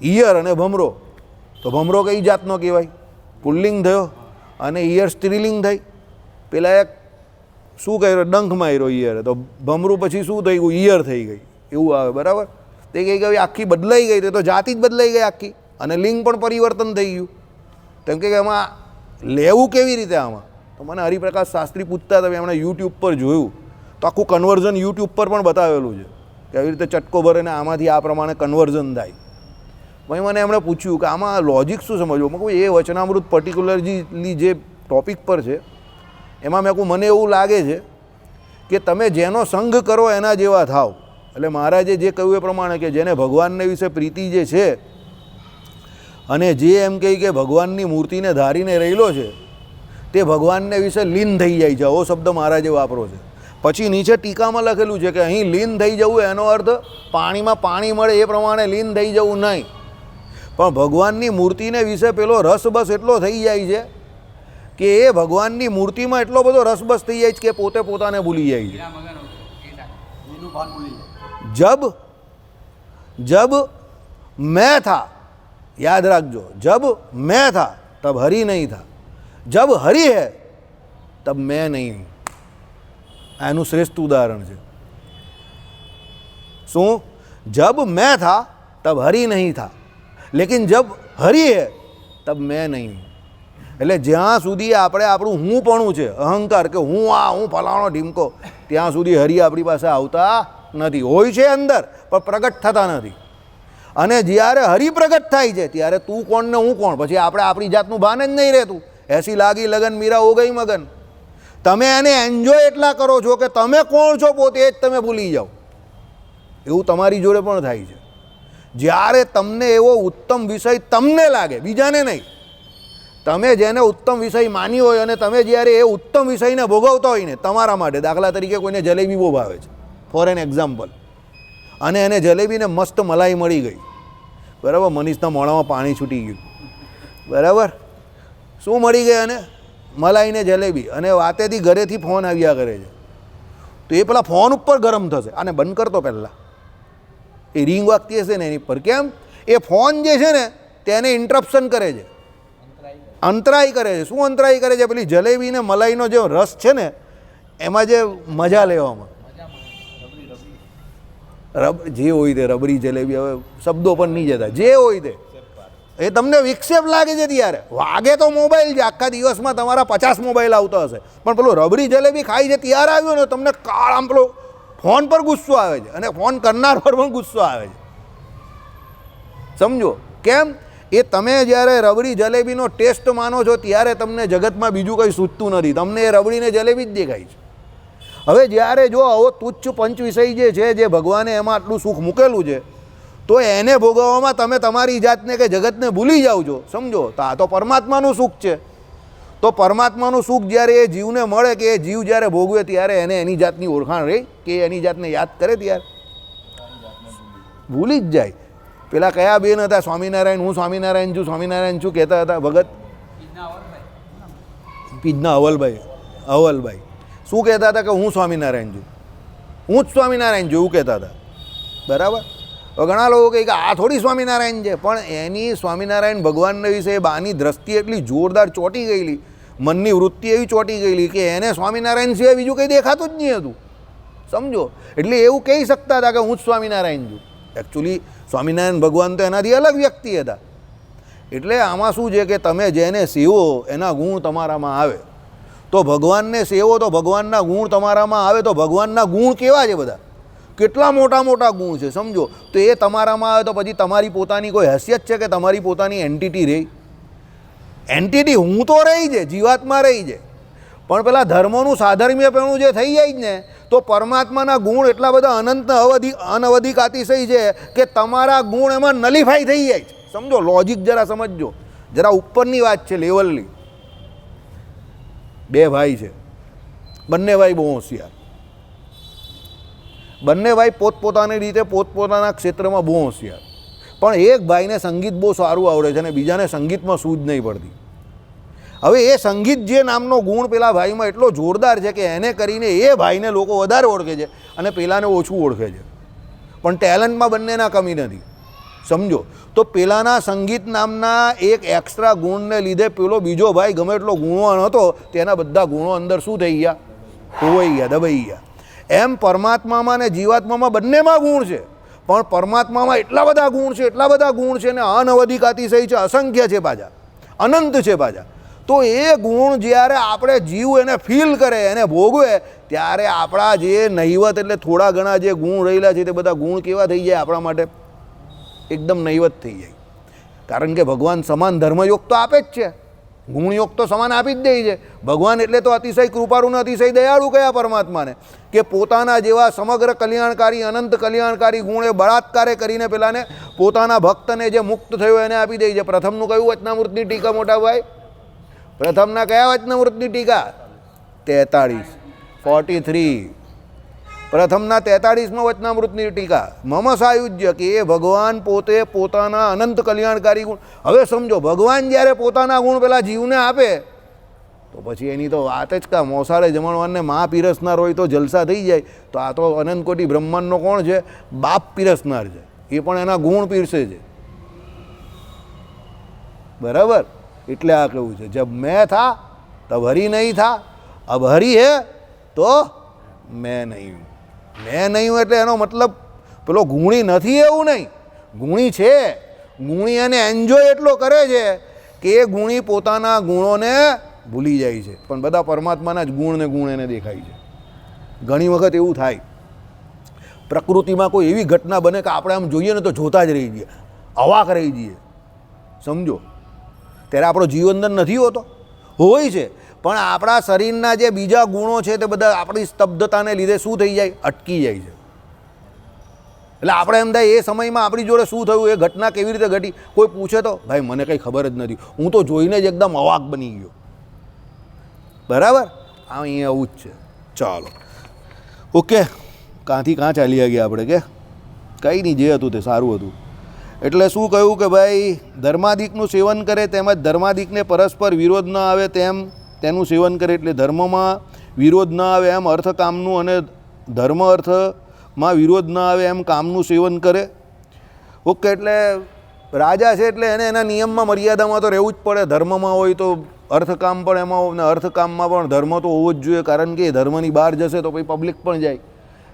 ઈયર અને ભમરો, તો ભમરો કઈ જાતનો કહેવાય? પુલ્લિંગ થયો, અને ઈયર સ્ત્રીલિંગ થઈ. પેલા એક શું કર્યો, ડંખ માર્યો ઈયરે, તો ભમરું પછી શું થઈ ગયું? ઈયર થઈ ગઈ. એવું આવે, બરાબર. તે કહી ગઈ આખી બદલાઈ ગઈ, તો જાતિ જ બદલાઈ ગઈ આખી, અને લિંગ પણ પરિવર્તન થઈ ગયું. તેમ કે એમાં લેવું કેવી રીતે આમાં? તો મને હરિપ્રકાશ શાસ્ત્રી પૂછતા હતા, એમણે યુટ્યુબ પર જોયું તો આખું કન્વર્ઝન યુટ્યુબ પર પણ બતાવેલું છે કે આવી રીતે ચટકો ભરે ને આમાંથી આ પ્રમાણે કન્વર્ઝન થાય. ભાઈ મને એમણે પૂછ્યું કે આમાં લોજિક શું સમજવું? મેં કહું એ વચનામૃત પર્ટિક્યુલરલી જે ટૉપિક પર છે એમાં મેં કહું મને એવું લાગે છે કે તમે જેનો સંગ કરો એના જેવા થાવ. એટલે મહારાજે જે કહ્યું એ પ્રમાણે કે જેને ભગવાનને વિશે પ્રીતિ જે છે અને જે એમ કહે કે ભગવાનની મૂર્તિને ધારીને રહેલો છે તે ભગવાનને વિશે લીન થઈ જાય છે. આવો શબ્દ મહારાજે વાપરો છે. પછી નીચે ટીકામાં લખેલું છે કે અહીં લીન થઈ જવું એનો અર્થ પાણીમાં પાણી મળે એ પ્રમાણે લીન થઈ જવું નહીં, પણ ભગવાનની મૂર્તિને વિશે પેલો રસબસ એટલો થઈ જાય છે કે એ ભગવાનની મૂર્તિમાં એટલો બધો રસબસ થઈ જાય છે કે પોતે પોતાને ભૂલી જાય છે. जब मैं था, याद रखो, जब मैं था तब हरि नहीं था, जब हरि है तब मैं नहीं हूँ. આનું શ્રેષ્ઠ ઉદાહરણ છે. શું? जब मैं था तब हरि नहीं था, लेकिन जब हरि है तब मैं नहीं हूँ. એટલે જ્યાં સુધી આપણે આપણું હું પણ છે, અહંકાર કે હું હું ફલાણો ઢીમકો, ત્યાં સુધી હરિ આપણી પાસે આવતા નથી. હોય છે અંદર પણ પ્રગટ થતા નથી. અને જ્યારે હરિ પ્રગટ થાય છે ત્યારે તું કોણ ને હું કોણ, પછી આપણે આપણી જાતનું ભાન જ નહીં રહેતું. એસી લાગી લગન મીરા હો ગઈ મગન. તમે એને એન્જોય એટલા કરો છો કે તમે કોણ છો પોતે જ તમે ભૂલી જાઓ. એવું તમારી જોડે પણ થાય છે. જ્યારે તમને એવો ઉત્તમ વિષય તમને લાગે, બીજાને નહીં, તમે જેને ઉત્તમ વિષય માની હોય અને તમે જ્યારે એ ઉત્તમ વિષયને ભોગવતા હોય ને, તમારા માટે દાખલા તરીકે કોઈને જલેબી બહુ ભાવે છે ફોર એન એક્ઝામ્પલ, અને એને જલેબીને મસ્ત મલાઈ મળી ગઈ, બરાબર, મનીષના મોઢામાં પાણી છૂટી ગયું, બરાબર, શું મળી ગઈ અને મલાઈને જલેબી, અને વાતેથી ઘરેથી ફોન આવ્યા કરે છે, તો એ પેલા ફોન ઉપર ગરમ થશે. અને બંધ કરતો પહેલાં એ રિંગ વાગતી હશે ને એની પર, કેમ? એ ફોન જે છે ને તેને ઇન્ટરપ્શન કરે છે, અંતરાય કરે છે. શું અંતરાય કરે છે? પેલી જલેબી ને મલાઈનો જે રસ છે ને એમાં જે મજા લેવામાં, જે હોય તે રબરી જલેબી, હવે શબ્દો પણ નહીં જતા, જે હોય તે એ તમને વિક્ષેપ લાગે છે. ત્યારે વાગે તો મોબાઈલ છે, આખા દિવસમાં તમારા 50 મોબાઈલ આવતા હશે, પણ પેલો રબરી જલેબી ખાઈ છે ત્યારે આવ્યો ને તમને આમ પેલો ફોન પર ગુસ્સો આવે છે અને ફોન કરનાર પર પણ ગુસ્સો આવે છે. સમજો કેમ? એ તમે જ્યારે રબડી જલેબીનો ટેસ્ટ માનો છો ત્યારે તમને જગતમાં બીજું કંઈ સૂચતું નથી, તમને એ રબડીને જલેબી જ દેખાય છે. હવે જ્યારે જો આવો તુચ્છ પંચ વિષય જે છે, જે ભગવાને એમાં આટલું સુખ મૂકેલું છે, તો એને ભોગવવામાં તમે તમારી જાતને કે જગતને ભૂલી જાઓ છો. સમજો તો આ તો પરમાત્માનું સુખ છે. તો પરમાત્માનું સુખ જ્યારે એ જીવને મળે, કે એ જીવ જ્યારે ભોગવે ત્યારે એને એની જાતની ઓળખાણ રહી, કે એની જાતને યાદ કરે ત્યારે ભૂલી જ જાય. પેલા કયા બેન હતા, સ્વામિનારાયણ, હું સ્વામિનારાયણ છું, સ્વામિનારાયણ છું કહેતા હતા ભગત પીજના અવલભાઈ શું કહેતા હતા કે હું સ્વામિનારાયણ છું, હું જ સ્વામિનારાયણ છું એવું કહેતા હતા, બરાબર. ઘણા લોકો કહે કે આ થોડી સ્વામિનારાયણ છે, પણ એની સ્વામિનારાયણ ભગવાનને વિશે બાની દ્રષ્ટિ એટલી જોરદાર ચોંટી ગયેલી, મનની વૃત્તિ એવી ચોંટી ગયેલી કે એને સ્વામિનારાયણ સિવાય બીજું કંઈ દેખાતું જ નહીં હતું. સમજો, એટલે એવું કહી શકતા હતા કે હું જ સ્વામિનારાયણ છું. એકચ્યુઅલી સ્વામિનારાયણ ભગવાન તો એનાથી અલગ વ્યક્તિ હતા. એટલે આમાં શું છે કે તમે જેને સેવો એના ગુણ તમારામાં આવે, તો ભગવાનને સેવો તો ભગવાનના ગુણ તમારામાં આવે. તો ભગવાનના ગુણ કેવા છે? બધા કેટલા મોટા મોટા ગુણ છે. સમજો, તો એ તમારામાં આવે તો પછી તમારી પોતાની કોઈ હેસિયત છે કે તમારી પોતાની એન્ટિટી રહી? એન્ટિટી હું તો રહી છે, જીવાત્મા રહી છે, પણ પેલા ધર્મોનું સાધર્મ્યપણું જે થઈ જાય જ ને, તો પરમાત્માના ગુણ એટલા બધા અનંત અનવધિક અતિશય છે કે તમારા ગુણ એમાં નલિફાઈ થઈ જાય છે. સમજો, લોજિક જરા સમજજો, જરા ઉપરની વાત છે, લેવલની. બે ભાઈ છે, બંને ભાઈ બહુ હોશિયાર, બંને ભાઈ પોતપોતાની રીતે પોતપોતાના ક્ષેત્રમાં બહુ હોશિયાર, પણ એક ભાઈને સંગીત બહુ સારું આવડે છે અને બીજાને સંગીતમાં સૂઝ નહીં પડતી. હવે એ સંગીત જે નામનો ગુણ પેલા ભાઈમાં એટલો જોરદાર છે કે એને કરીને એ ભાઈને લોકો વધારે ઓળખે છે અને પેલાને ઓછું ઓળખે છે, પણ ટેલેન્ટમાં બંનેના કમી નથી. સમજો, તો પેલાના સંગીત નામના એક એક્સ્ટ્રા ગુણને લીધે પેલો બીજો ભાઈ ગમે એટલો ગુણવાન હતો તેના બધા ગુણો અંદર શું થઈ ગયા? ખોવાઈ ગયા, દબાઈ ગયા. એમ પરમાત્મામાં ને જીવાત્મામાં બંનેમાં ગુણ છે, પણ પરમાત્મામાં એટલા બધા ગુણ છે, એટલા બધા ગુણ છે ને અનવધિક અતિશય છે, અસંખ્ય છે, પાછા અનંત છે પાછા. તો એ ગુણ જ્યારે આપણે જીવ એને ફીલ કરે, એને ભોગવે, ત્યારે આપણા જે નહિવત એટલે થોડા ઘણા જે ગુણ રહેલા છે તે બધા ગુણ કેવા થઈ જાય? આપણા માટે એકદમ નહિવત થઈ જાય. કારણ કે ભગવાન સમાન ધર્મયોગ તો આપે જ છે. ગુણયોગ તો સમાન આપી જ દે છે. ભગવાન એટલે તો અતિશય કૃપાળુ ને અતિશય દયાળુ કયા પરમાત્માને, કે પોતાના જેવા સમગ્ર કલ્યાણકારી અનંત કલ્યાણકારી ગુણે બળાત્કારે કરીને પેલાને પોતાના ભક્તને જે મુક્ત થયો એને આપી દે છે. પ્રથમનું કયું વચનામૃતની ટીકા મોટા ભાઈ? પ્રથમના કયા વચનામૃતની ટીકા? 43 43 પ્રથમના 43માં વચનામૃતની ટીકા. મમ સાયુજ્ય, કે એ ભગવાન પોતે પોતાના અનંત કલ્યાણકારી ગુણ. હવે સમજો, ભગવાન જ્યારે પોતાના ગુણ પેલા જીવને આપે તો પછી એની તો વાત જ કા. મોસાળે જમણવારને મા પીરસનાર હોય તો જલસા થઈ જાય. તો આ તો અનંત કોટી બ્રહ્માંડનો કોણ છે? બાપ પીરસનાર છે. એ પણ એના ગુણ પીરસે છે. બરાબર? એટલે આ કેવું છે, જબ મેં થા તબ હરી નહીં થા, અબ હરી હે તો મેં નહીં હું. મેં નહીં હું એટલે એનો મતલબ પેલો ગુણી નથી એવું નહીં, ગુણી છે. ગુણી એને એન્જોય એટલો કરે છે કે એ ગુણી પોતાના ગુણોને ભૂલી જાય છે, પણ બધા પરમાત્માના જ ગુણ ને ગુણ એને દેખાય છે. ઘણી વખત એવું થાય પ્રકૃતિમાં કોઈ એવી ઘટના બને કે આપણે આમ જોઈએ ને તો જોતા જ રહી જઈએ, અવાક રહી જઈએ. સમજો, ત્યારે આપણો જીવનદાન નથી હોતો, હોય છે, પણ આપણા શરીરના જે બીજા ગુણો છે તે બધા આપણી સ્તબ્ધતાને લીધે શું થઈ જાય? અટકી જાય છે. એટલે આપણે એમ થાય એ સમયમાં આપણી જોડે શું થયું, એ ઘટના કેવી રીતે ઘટી, કોઈ પૂછે તો ભાઈ મને કંઈ ખબર જ નથી, હું તો જોઈને જ એકદમ અવાક બની ગયો. બરાબર? અહીંયા આવું જ છે. ચાલો, ઓકે, કાંથી કાં ચાલી ગયા આપણે, કે કંઈ નહીં, જે હતું તે સારું હતું. એટલે શું કહ્યું કે ભાઈ ધર્માદિકનું સેવન કરે તેમજ ધર્માદિકને પરસ્પર વિરોધ ન આવે તેમ તેનું સેવન કરે. એટલે ધર્મમાં વિરોધ ન આવે એમ અર્થ કામનું, અને ધર્મ અર્થમાં વિરોધ ન આવે એમ કામનું સેવન કરે. ઓકે, એટલે રાજા છે એટલે એને એના નિયમમાં મર્યાદામાં તો રહેવું જ પડે. ધર્મમાં હોય તો અર્થકામ પણ એમાં, ને અર્થકામમાં પણ ધર્મ તો હોવો જ જોઈએ, કારણ કે ધર્મની બહાર જશે તો પછી પબ્લિક પણ જાય.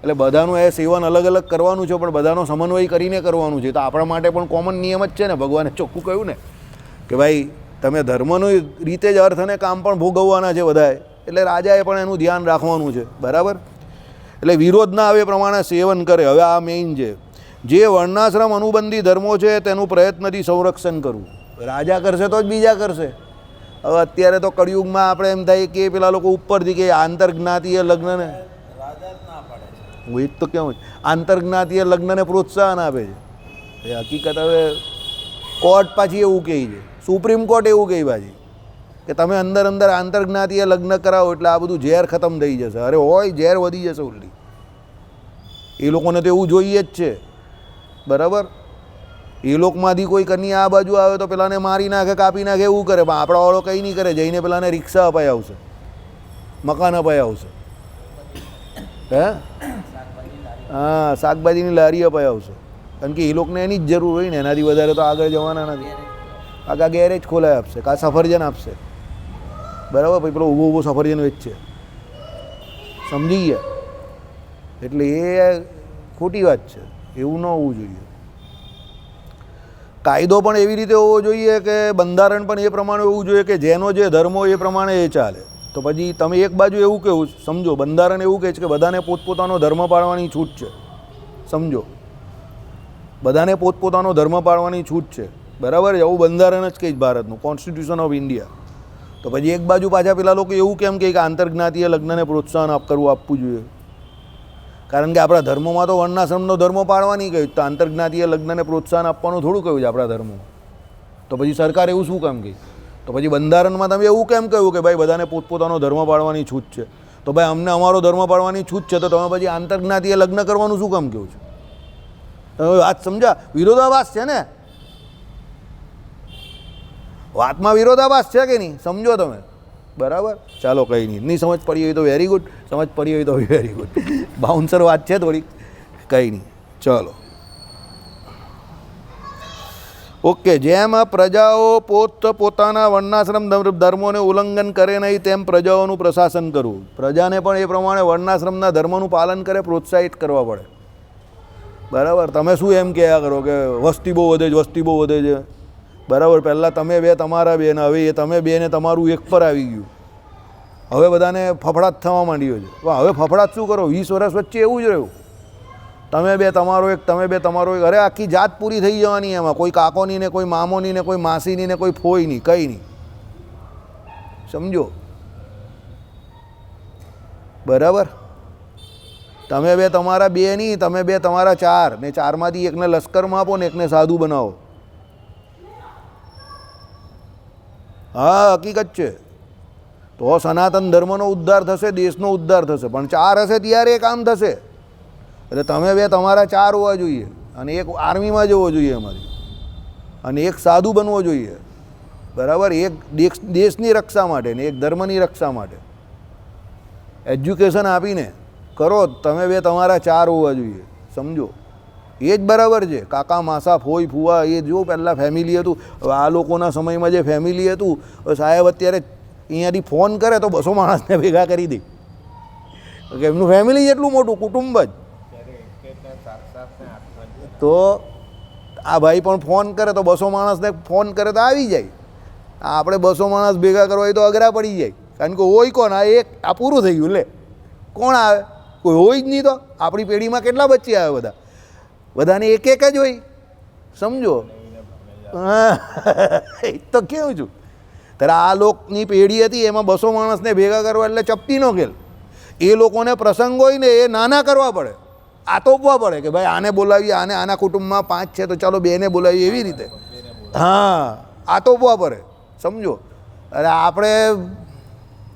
એટલે બધાનું એ સેવન અલગ અલગ કરવાનું છે, પણ બધાનો સમન્વય કરીને કરવાનું છે. તો આપણા માટે પણ કોમન નિયમ જ છે ને. ભગવાને ચોખ્ખું કહ્યું ને કે ભાઈ તમે ધર્મની રીતે જ અર્થ અને કામ પણ ભોગવવાના છે બધાએ. એટલે રાજાએ પણ એનું ધ્યાન રાખવાનું છે. બરાબર? એટલે વિરોધ ના આવે પ્રમાણે સેવન કરે. હવે આ મેઇન છે, જે વર્ણાશ્રમ અનુબંધી ધર્મો છે તેનું પ્રયત્નથી સંરક્ષણ કરવું. રાજા કરશે તો જ બીજા કરશે. હવે અત્યારે તો કળિયુગમાં આપણે એમ થાય કે પેલા લોકો ઉપરથી કે આંતરજ્ઞાતીય લગ્નને, હું એ જ તો કેવું, આંતરજ્ઞાતીય લગ્નને પ્રોત્સાહન આપે છે. એ હકીકત હવે કોર્ટ પાછી એવું કહે છે, સુપ્રીમ કોર્ટ એવું કહે પાછી કે તમે અંદર અંદર આંતરજ્ઞાતીય લગ્ન કરાવો એટલે આ બધું ઝેર ખતમ થઈ જશે. અરે હોય, ઝેર વધી જશે ઉલટી. એ લોકોને તો એવું જોઈએ જ છે. બરાબર? એ લોકોમાંથી કોઈ કન્યા આ બાજુ આવે તો પેલાને મારી નાખે, કાપી નાખે, એવું કરે. પણ આપણા વાળો કંઈ નહીં કરે, જઈને પેલાને રિક્ષા અપાઈ આવશે, મકાન અપાઈ આવશે. હે? હા, શાકભાજીની લારી અપાઈ આવશે. કારણ કે એ લોકોને એની જ જરૂર હોય ને, એનાથી વધારે તો આગળ જવાના નથી. આગળ ગેરેજ ખોલાય આપશે, કાં સફરજન આપશે. બરાબર? પછી પેલો ઊભો ઊભો સફરજન વેચશે. સમજી ગયા? એટલે એ ખોટી વાત છે, એવું ન હોવું જોઈએ. કાયદો પણ એવી રીતે હોવો જોઈએ કે બંધારણ પણ એ પ્રમાણે હોવું જોઈએ કે જેનો જે ધર્મ હોય એ પ્રમાણે એ ચાલે. તો પછી તમે એક બાજુ એવું કહેવું, સમજો, બંધારણ એવું કહે છે કે બધાને પોતપોતાનો ધર્મ પાળવાની છૂટ છે. સમજો, બધાને પોતપોતાનો ધર્મ પાળવાની છૂટ છે. બરાબર? એવું બંધારણ જ કહે છે ભારતનું, કોન્સ્ટિટ્યુશન ઓફ ઇન્ડિયા. તો પછી એક બાજુ પાછા પેલા લોકો એવું કેમ કહે કે આંતરજ્ઞાતીય લગ્નને પ્રોત્સાહન આપવું જોઈએ? કારણ કે આપણા ધર્મમાં તો વર્ણાશ્રમનો ધર્મ પાળવાની કહ્યું, તો આંતરજ્ઞાતીય લગ્નને પ્રોત્સાહન આપવાનું થોડું કહ્યું છે આપણા ધર્મમાં. તો પછી સરકાર એવું શું કામ કહે? તો પછી બંધારણમાં તમે એવું કેમ કહ્યું કે ભાઈ બધાને પોતપોતાનો ધર્મ પાળવાની છૂટ છે? તો ભાઈ અમને અમારો ધર્મ પાળવાની છૂટ છે, તો તમે પછી આંતરજ્ઞાતીય લગ્ન કરવાનું શું કામ કહો છો? તમે વાત સમજા? વિરોધાભાસ છે ને, વાતમાં વિરોધાભાસ છે કે નહીં? સમજો તમે. બરાબર? ચાલો, કંઈ નહીં, નહીં સમજ પડી હોય તો વેરી ગુડ, સમજ પડી હોય તો વેરી ગુડ. બાઉન્સર વાત છે થોડીક, કંઈ નહીં. ચલો, ઓકે. જેમ પ્રજાઓ પોતાના વર્ણાશ્રમ ધર્મોને ઉલ્લંઘન કરે નહીં તેમ પ્રજાઓનું પ્રશાસન કરવું. પ્રજાને પણ એ પ્રમાણે વર્ણાશ્રમના ધર્મોનું પાલન કરે, પ્રોત્સાહિત કરવા પડે. બરાબર? તમે શું એમ કહ્યા કરો કે વસ્તી બહુ વધે છે, વસ્તી બહુ વધે છે. બરાબર? પહેલાં તમે બે, તમારા બે, ને હવે એ તમે બે ને તમારું એક પર આવી ગયું. હવે બધાને ફફડાટ થવા માંડ્યો છે. હવે ફફડાટ શું કરો? 20 વર્ષ વચ્ચે એવું જ રહ્યું. તમે બે તમારો એક, તમે બે તમારો એક. અરે આખી જાત પૂરી થઈ જવાની એમાં. કોઈ કાકોની ને કોઈ મામોની ને કોઈ માસીની ને કોઈ ફોઈની, કંઈ નહીં. સમજો. બરાબર, તમે બે તમારા બે નહીં, તમે બે તમારા ચાર, ને ચારમાંથી એકને લશ્કરમાં આપો ને એકને સાધુ બનાવો. હા, હકીકત છે. તો સનાતન ધર્મનો ઉદ્ધાર થશે, દેશનો ઉદ્ધાર થશે. પણ ચાર હશે ત્યારે એ કામ થશે. એટલે તમે બે તમારા ચાર હોવા જોઈએ, અને એક આર્મીમાં જવો જોઈએ અમારી, અને એક સાધુ બનવો જોઈએ. બરાબર, એક દેશની રક્ષા માટે ને એક ધર્મની રક્ષા માટે એજ્યુકેશન આપીને કરો. તમે બે તમારા ચાર હોવા જોઈએ, સમજો. એ જ બરાબર છે. કાકા માસા ફોઈ ફુવા એ જો પહેલાં ફેમિલી હતું. હવે આ લોકોના સમયમાં જે ફેમિલી હતું, સાહેબ અત્યારે અહીંયાથી ફોન કરે તો 200 માણસને ભેગા કરી દે. એમનું ફેમિલી એટલું મોટું કુટુંબ જ. તો આ ભાઈ પણ ફોન કરે તો 200 માણસને ફોન કરે તો આવી જાય. આપણે 200 માણસ ભેગા કરવા હોય તો અઘરા પડી જાય. કારણ કે હોય કોણ, આ પૂરું થઈ ગયું. લે કોણ આવે? કોઈ હોય જ નહીં. તો આપણી પેઢીમાં કેટલા બચ્ચે આવે? બધાને એક એક જ હોય, સમજો. હા, તો કેવું છું. ત્યારે આ લોકની પેઢી હતી, એમાં 200 માણસને ભેગા કરવા એટલે ચપટીનો ખેલ. એ લોકોને પ્રસંગ હોય ને એ નાના કરવા પડે, આતોપવા પડે કે ભાઈ આને બોલાવીએ, આના કુટુંબમાં 5 છે તો ચાલો 2ને બોલાવીએ, એવી રીતે. હા, આતોપવા પડે, સમજો. અરે આપણે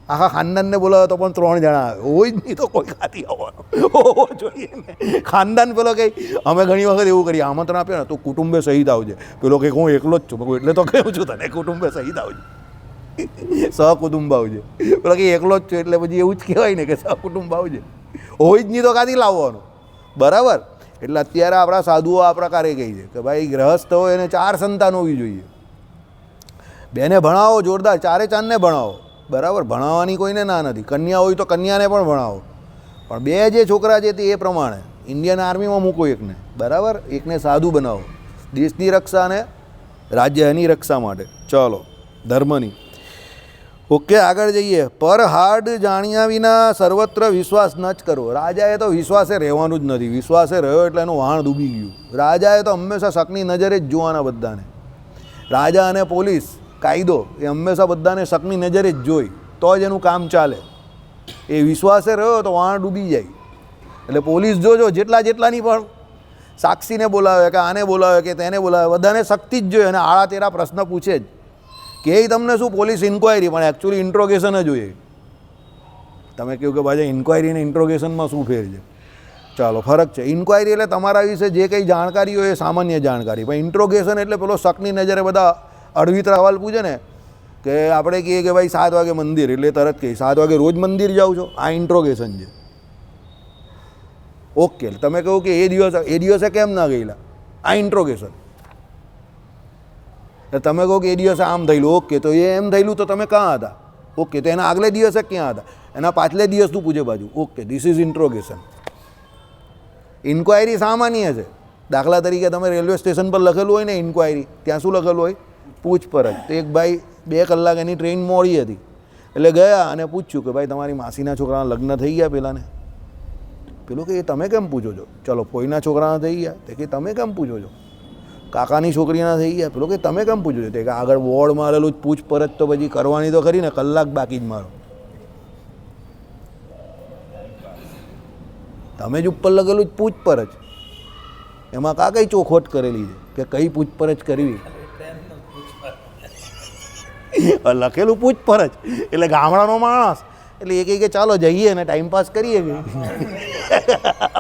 આખા ખાનદાનને બોલાવે તો પણ 3 જણા આવે. હોય જ નહીં તો કોઈ ખાતી આવવાનો હોવો જોઈએ ને. ખાનદાન પેલો કંઈ, અમે ઘણી વખત એવું કરીએ, આમંત્રણ આપીએ ને તો કુટુંબે સહિત આવજે. પેલો કંઈક હું એકલો જ છું, એટલે તો કહું છું તને કુટુંબે સહિત આવજે, સહકુટુંબ આવજે. પેલો કંઈ એકલો જ છું એટલે પછી એવું જ કહેવાય ને કે સહકુટુંબ આવજે. હોય જ નહીં તો કાંથી લાવવાનું? બરાબર. એટલે અત્યારે આપણા સાધુઓ આ પ્રકારે કહે છે કે ભાઈ ગ્રહસ્થ હોય એને 4 સંતાન હોવી જોઈએ. 2ને ભણાવો જોરદાર, 4-4ને ભણાવો. બરાબર, ભણાવવાની કોઈને ના નથી. કન્યા હોય તો કન્યાને પણ ભણાવો. પણ 2 જે છોકરા છે તે એ પ્રમાણે ઇન્ડિયન આર્મીમાં મૂકો એકને. બરાબર, એકને સાધુ બનાવો, દેશની રક્ષા અને રાજ્યની રક્ષા માટે. ચલો, ધર્મની. ઓકે, આગળ જઈએ. પર હાર્ડ જાણ્યા વિના સર્વત્ર વિશ્વાસ ન જ કરવો. રાજાએ તો વિશ્વાસે રહેવાનું જ નથી. વિશ્વાસે રહ્યો એટલે એનું વાણ ડૂબી ગયું. રાજાએ તો હંમેશા શકની નજરે જ જોવાના બધાને. રાજા અને પોલીસ કાયદો એ હંમેશા બધાને શકની નજરે જ જોઈ તો જ એનું કામ ચાલે. એ વિશ્વાસે રહ્યો તો વાણ ડૂબી જાય. એટલે પોલીસ જોજો, જેટલાની પણ સાક્ષીને બોલાવે કે આને બોલાવે કે તેને બોલાવે, બધાને શક્તિ જ જોઈએ અને આળા તેરા પ્રશ્ન પૂછે જ. કે તમને શું પોલીસ ઇન્ક્વાયરી, પણ એકચ્યુઅલી ઇન્ટ્રોગેશન જ જોઈએ. તમે કહ્યું કે ભાઈ ઇન્ક્વાયરી અને ઇન્ટ્રોગેશનમાં શું ફેર છે? ચાલો, ફરક છે. ઇન્ક્વાયરી એટલે તમારા વિશે જે કંઈ જાણકારી હોય એ સામાન્ય જાણકારી, પણ ઇન્ટ્રોગેશન એટલે પેલો શકની નજરે બધા અડવિતરા સવાલ પૂછે ને. કે આપણે કહીએ કે ભાઈ 7 વાગે મંદિર, એટલે તરત કહીએ 7 વાગે રોજ મંદિર જાઓ છો, આ ઇન્ટ્રોગેશન છે. ઓકે, તમે કહો કે એ દિવસે કેમ ના ગયેલા, આ ઇન્ટ્રોગેશન. તમે કહો કે એ દિવસે આમ થયેલું, ઓકે, તો એ એમ થયેલું તો તમે ક્યાં હતા? ઓકે, તો એના આગલે દિવસે ક્યાં હતા? એના પાછલે દિવસનું પૂછે બાજુ. Okay, this is interrogation. Inquiry સામાન્ય છે. દાખલા તરીકે તમે રેલવે સ્ટેશન પર લખેલું હોય ને ઇન્ક્વાયરી, ત્યાં શું લખેલું હોય? પૂછપરછ. તો એક ભાઈ 2 કલાક એની ટ્રેન મોડી હતી, એટલે ગયા અને પૂછ્યું કે ભાઈ તમારી માસીના છોકરાના લગ્ન થઈ ગયા પેલાને? પેલું કે એ તમે કેમ પૂછો છો? ચલો, ફોઈના છોકરાના થઈ ગયા. તે કે તમે કેમ પૂછો છો? કાકાની છોકરીના થઈ ગયા. પેલો કે તમે કેમ પૂછો છો? તે કે આગળ બોર્ડ મારેલું જ પૂછપરછ તો પછી કરવાની તો ખરી ને, કલાક બાકી જ મારો. તમે જ ઉપર લખેલું જ પૂછપરછ, એમાં કઈ ચોખવટ કરેલી છે કે કઈ પૂછપરછ કરવી? લખેલું પૂછપરછ એટલે ગામડાનો માણસ એટલે એ કહે કે ચાલો જઈએ ને ટાઈમપાસ કરીએ.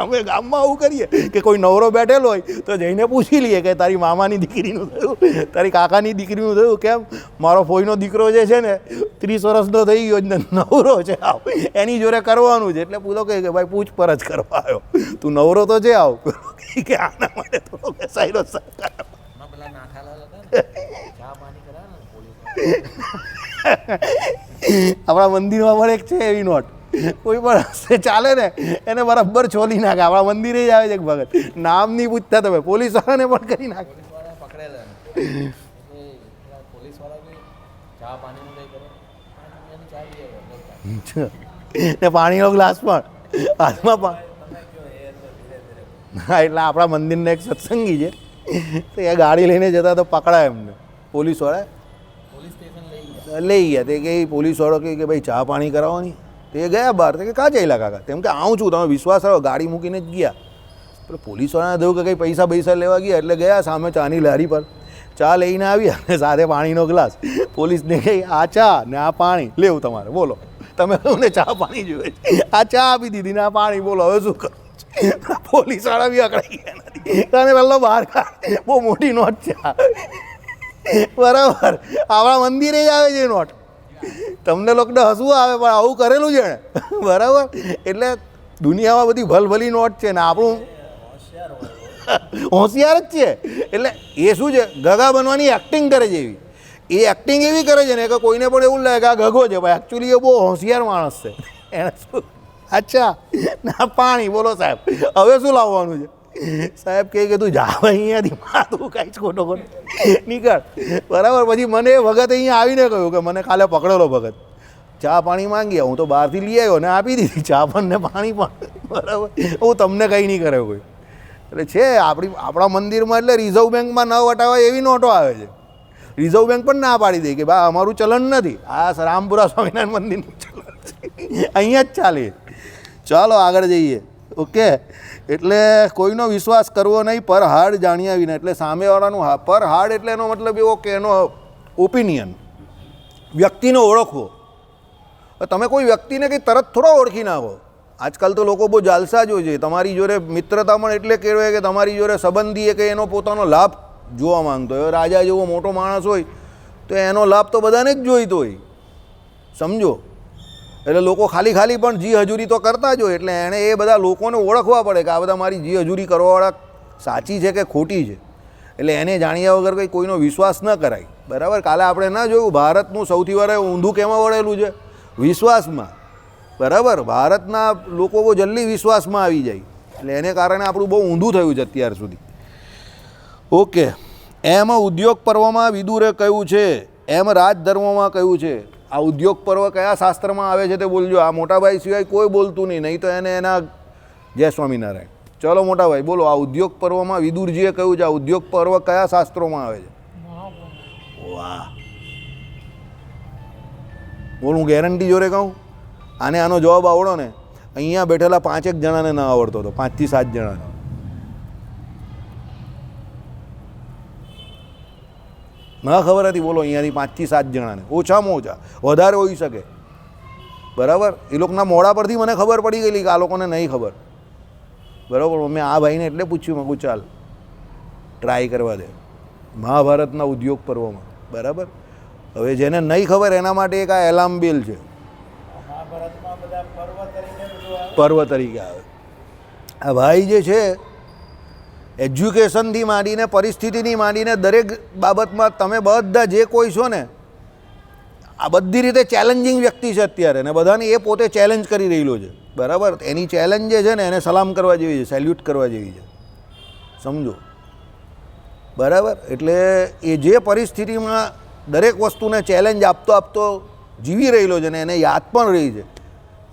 અમે ગામમાં આવું કરીએ કે કોઈ નવરો બેઠેલો હોય તો જઈને પૂછી લઈએ કે તારી મામાની દીકરીનું થયું, તારી કાકાની દીકરીનું થયું, કેમ મારો ફોઈનો દીકરો જે છે ને 30 વર્ષનો થઈ ગયો ને નવરો છે, આવ એની જોડે કરવાનું છે. એટલે પૂછો કે ભાઈ પૂછપરછ કરવા આવ્યો, તું નવરો તો છે, આવ કે આના માટે થોડો બેસાયેલો સરકાર. આપણા મંદિરમાં પણ એક છે એવી નોટ, કોઈ પણ રસ્તે ચાલે ને એને બરાબર છોલી નાખે. આપણા મંદિરે જ આવે છે એક ભગત, નામ નહીં પૂછતા તમે, પોલીસ વાળાને પણ કરી નાખે. ને પાણીનો ગ્લાસ પણ હાથમાં. હા, એટલે આપણા મંદિરના એક સત્સંગી છે, તો એ ગાડી લઈને જતા તો પકડાય એમને પોલીસવાળા. લઈ ગયા તે કે પોલીસવાળો કે ભાઈ ચા પાણી કરાવો નહીં. તે ગયા બહાર તે કે કાં ચાલ્યા કાકા? તેમ કે આવું છું, તમે વિશ્વાસ રાખો. ગાડી મૂકીને જ ગયા. એટલે પોલીસવાળાને થયું કે કંઈ પૈસા પૈસા લેવા ગયા એટલે ગયા સામે ચાની લારી પર ચા લઈને આવ્યા અને સાથે પાણીનો ગ્લાસ. પોલીસને કહી આ ચા ને આ પાણી લેવું તમારે, બોલો તમે તમને ચા પાણી જોઈએ છે, આ ચા આપી દીધી ને આ પાણી, બોલો હવે શું કરું? પોલીસવાળા બી અકળાઈ ગયા નથી. તને પહેલો બહાર કાઢ, બહુ મોટી નોટ છે બરાબર, આપણા મંદિરે જ આવે છે નોટ. તમને લોકોને હસવું આવે પણ આવું કરેલું છે ને બરાબર. એટલે દુનિયામાં બધી ભલભલી નોટ છે ને આપણું હોશિયાર જ છે. એટલે એ શું છે, ગગા બનવાની એક્ટિંગ કરે છે. એવી એ એક્ટિંગ એવી કરે છે ને કે કોઈને પણ એવું લાગે કે આ ગગો છે, પણ એકચ્યુઅલી એ બહુ હોશિયાર માણસ છે. એને શું અચ્છા ના પાણી, બોલો સાહેબ હવે શું લાવવાનું છે? સાહેબ કહે કે તું જા અહીંયાથી, તું કાંઈ જ ખોટો નીકળ બરાબર. પછી મને એ ભગત અહીંયા આવીને કહ્યું કે મને કાલે પકડેલો ભગત, ચા પાણી માંગ્યા, હું તો બહારથી લઈ આવ્યો ને આપી દીધી ચા પણ ને પાણી પણ બરાબર. હું તમને કંઈ નહીં કરે કોઈ. એટલે છે આપણા મંદિરમાં એટલે રિઝર્વ બેંકમાં ન વટાવાય એવી નોટો આવે છે. રિઝર્વ બેંક પણ ના પાડી દે કે ભાઈ અમારું ચલણ નથી, આ રામપુરા સ્વામિનારાયણ મંદિરનું ચલણ છે, અહીંયા જ ચાલે. ચાલો આગળ જઈએ. ઓકે, એટલે કોઈનો વિશ્વાસ કરવો નહીં પર હાર્ડ જાણ્યા વિના. એટલે સામેવાળાનું પર હાર્ડ એટલે એનો મતલબ એવો કે એનો ઓપિનિયન, વ્યક્તિને ઓળખવો. તમે કોઈ વ્યક્તિને કંઈ તરત થોડો ઓળખી નાખો. આજકાલ તો લોકો બહુ જાલસા જ હોય છે. તમારી જોડે મિત્રતા પણ એટલે કહેવાય કે તમારી જોડે સંબંધીએ કે એનો પોતાનો લાભ જોવા માંગતો હોય. રાજા જેવો મોટો માણસ હોય તો એનો લાભ તો બધાને જ જોઈતો હોય, સમજો. એટલે લોકો ખાલી પણ જી હજુરી તો કરતા જ હોય. એટલે એણે એ બધા લોકોને ઓળખવા પડે કે આ બધા મારી જી હજુરી કરવાવાળા સાચી છે કે ખોટી છે. એટલે એને જાણ્યા વગર કંઈ કોઈનો વિશ્વાસ ન કરાય, બરાબર. કાલે આપણે ના જોયું ભારતનું સૌથી વધારે ઊંધું કેમાં વળેલું છે? વિશ્વાસમાં, બરાબર. ભારતના લોકો બહુ જલ્દી વિશ્વાસમાં આવી જાય, એટલે એને કારણે આપણું બહુ ઊંધું થયું છે અત્યાર સુધી. ઓકે, એમ ઉદ્યોગ પર્વમાં વિદુરે કહ્યું છે, એમ રાજધર્મમાં કહ્યું છે. આ ઉદ્યોગ પર્વ કયા શાસ્ત્રમાં આવે છે તે બોલજો. આ મોટાભાઈ સિવાય કોઈ બોલતું નહીં તો એને એના જય સ્વામિનારાયણ. ચલો મોટાભાઈ બોલો, આ ઉદ્યોગ પર્વમાં વિદુરજીએ કહ્યું છે, આ ઉદ્યોગ પર્વ કયા શાસ્ત્રોમાં આવે છે? વાહ, બોલ, હું ગેરંટી જોડે કહું આને આનો જવાબ આવડો ને, અહીંયા બેઠેલા 5 જણાને ના આવડતો હતો, 5 થી 7 જણાને. ના ખબર હતી, બોલો, અહીંયાથી 5 થી 7 જણાને, ઓછામાં ઓછા, વધારે હોઈ શકે, બરાબર. એ લોકોના મોડા પરથી મને ખબર પડી ગયેલી કે આ લોકોને નહીં ખબર, બરાબર. મેં આ ભાઈને એટલે પૂછ્યું, મેં ચાલ ટ્રાય કરવા દે મહાભારતના ઉદ્યોગ પર્વમાં, બરાબર. હવે જેને નહીં ખબર એના માટે એક આ એલાર્મ બેલ છે, પર્વ તરીકે આવે. આ ભાઈ જે છે એજ્યુકેશનથી માંડીને પરિસ્થિતિથી માંડીને દરેક બાબતમાં તમે બધા જે કોઈ છો ને, આ બધી રીતે ચેલેન્જિંગ વ્યક્તિ છે અત્યારે, ને બધાને એ પોતે ચેલેન્જ કરી રહેલો છે, બરાબર. એની ચેલેન્જ જે છે ને એને સલામ કરવા જેવી છે, સેલ્યુટ કરવા જેવી છે, સમજો, બરાબર. એટલે એ જે પરિસ્થિતિમાં દરેક વસ્તુને ચેલેન્જ આપતો જીવી રહેલો છે ને એને યાદ પણ રહી છે,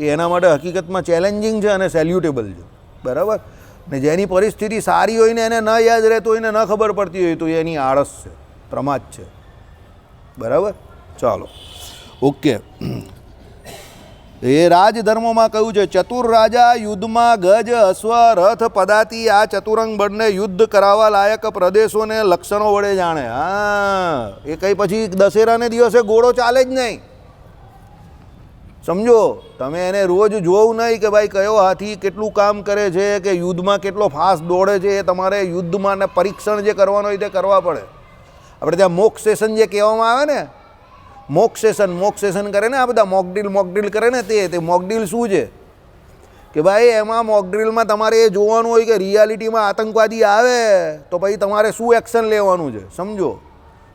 એ એના માટે હકીકતમાં ચેલેન્જિંગ છે અને સેલ્યુટેબલ છે, બરાબર. ને જેની પરિસ્થિતિ સારી હોય ને એને ન યાદ રહેતું હોય ને ન ખબર પડતી હોય તો એની આળસ છે, પ્રમાદ છે, બરાબર. ચાલો, ઓકે. એ રાજધર્મમાં કહ્યું છે, ચતુર રાજા યુદ્ધમાં ગજ અશ્વ રથ પદાતી આ ચતુરંગ બળને યુદ્ધ કરાવવા લાયક પ્રદેશોને લક્ષણો વડે જાણે. હા, એ કંઈ પછી દશેરાને દિવસે ઘોડો ચાલે જ નહીં, સમજો. તમે એને રોજ જોવું નહીં કે ભાઈ કયો હાથી કેટલું કામ કરે છે કે યુદ્ધમાં કેટલો ફાસ્ટ દોડે છે. એ તમારે યુદ્ધમાં ને પરીક્ષણ જે કરવાનું હોય તે કરવા પડે. આપણે ત્યાં મોક સેશન જે કહેવામાં આવે ને, મોક સેશન કરે ને, આ બધા મોકડ્રીલ કરે ને, તે મોકડ્રીલ શું છે કે ભાઈ એમાં મોકડ્રીલમાં તમારે એ જોવાનું હોય કે રિયાલિટીમાં આતંકવાદી આવે તો પછી તમારે શું એક્શન લેવાનું છે, સમજો.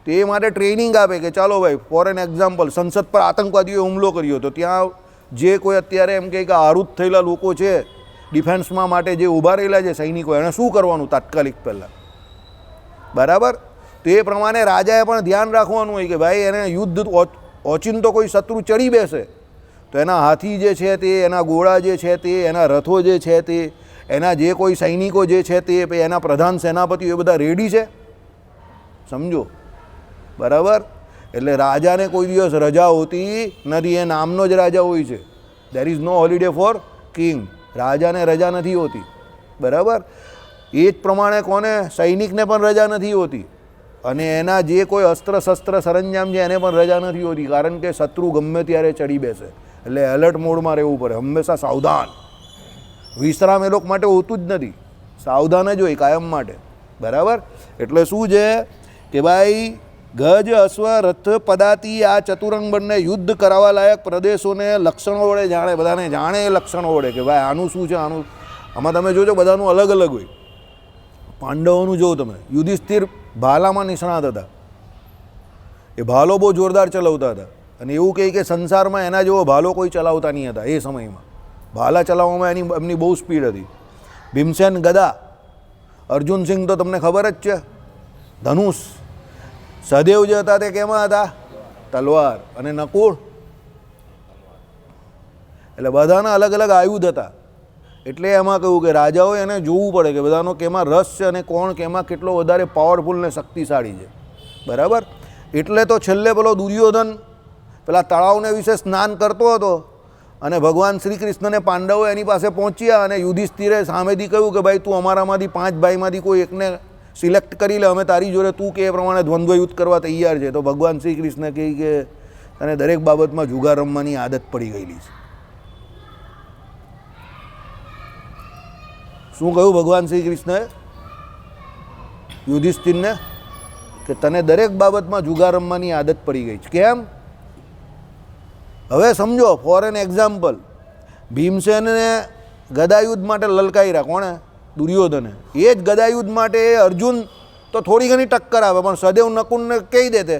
તો એ માટે ટ્રેનિંગ આપે કે ચાલો ભાઈ, ફોર એન એક્ઝામ્પલ, સંસદ પર આતંકવાદીઓએ હુમલો કર્યો તો ત્યાં જે કોઈ અત્યારે એમ કહે કે આહૃત થયેલા લોકો છે ડિફેન્સમાં માટે જે ઊભા રહેલા છે સૈનિકો, એણે શું કરવાનું તાત્કાલિક પહેલાં, બરાબર. તો એ પ્રમાણે રાજાએ પણ ધ્યાન રાખવાનું હોય કે ભાઈ એને યુદ્ધ ઓચિંતો કોઈ શત્રુ ચડી બેસે તો એના હાથી જે છે તે, એના ઘોડા જે છે તે, એના રથો જે છે તે, એના જે કોઈ સૈનિકો જે છે તે, એના પ્રધાન સેનાપતિઓ એ બધા રેડી છે, સમજો, બરાબર. એટલે રાજાને કોઈ દિવસ રજા હોતી નથી, એ નામનો જ રાજા હોય છે. There is no holiday for king. રાજાને રજા નથી હોતી, બરાબર. એ જ પ્રમાણે કોને, સૈનિકને પણ રજા નથી હોતી, અને એના જે કોઈ અસ્ત્ર શસ્ત્ર સરંજામ છે એને પણ રજા નથી હોતી, કારણ કે શત્રુ ગમે ત્યારે ચડી બેસે. એટલે એલર્ટ મોડમાં રહેવું પડે, હંમેશા સાવધાન. વિશ્રામ એ લોકો માટે હોતું જ નથી, સાવધાન જ હોય કાયમ માટે, બરાબર. એટલે શું છે કે ભાઈ ગજ અશ્વ રથ પદાતી આ ચતુરંગ બંને યુદ્ધ કરાવવા લાયક પ્રદેશોને લક્ષણો વડે જાણે, બધાને જાણે એ લક્ષણો વડે કે ભાઈ આનું શું છે, આનું. આમાં તમે જોજો બધાનું અલગ અલગ હોય. પાંડવોનું જો તમે, યુધિષ્ઠિર ભાલામાં નિષ્ણાત હતા, એ ભાલો બહુ જોરદાર ચલાવતા હતા, અને એવું કહે કે સંસારમાં એના જેવો ભાલો કોઈ ચલાવતા નહીં હતા એ સમયમાં. ભાલા ચલાવવામાં એમની બહુ સ્પીડ હતી. ભીમસેન ગદા, અર્જુન સિંહ તો તમને ખબર જ છે, ધનુષ. સહદેવ જે હતા તે કેમાં હતા, તલવાર. અને નકુળ, એટલે બધાના અલગ અલગ આયુધ હતા. એટલે એમાં કહ્યું કે રાજાઓએ એને જોવું પડે કે બધાનો કેમાં રસ છે અને કોણ કેમાં કેટલો વધારે પાવરફુલ ને શક્તિશાળી છે, બરાબર. એટલે તો છેલ્લે પેલો દુર્યોધન પેલા તળાવને વિશે સ્નાન કરતો હતો, અને ભગવાન શ્રી કૃષ્ણને પાંડવો એની પાસે પહોંચ્યા, અને યુધિષ્ઠિરે સામેથી કહ્યું કે ભાઈ તું અમારામાંથી 5 ભાઈમાંથી કોઈ એકને સિલેક્ટ કરી લે, અમે તારી જોડે તું કે એ પ્રમાણે દ્વંદ્વ યુદ્ધ કરવા તૈયાર છે. તો ભગવાન શ્રી કૃષ્ણ કહે કે તને દરેક બાબતમાં જુગાર રમવાની આદત પડી ગયેલી છે. શું કહ્યું ભગવાન શ્રી કૃષ્ણએ યુધિષ્ઠિરને કે તને દરેક બાબતમાં જુગાર રમવાની આદત પડી ગઈ છે. કેમ? હવે સમજો, ફોર એન એક્ઝામ્પલ, ભીમસેનને ગદાયુદ્ધ માટે લલકાર્યા કોણે? દુર્યોધને. એ જ ગદાયુદ્ધ માટે અર્જુન તો થોડી ઘણી ટક્કર આવે, પણ સદેવ નકુલને કહી દેતે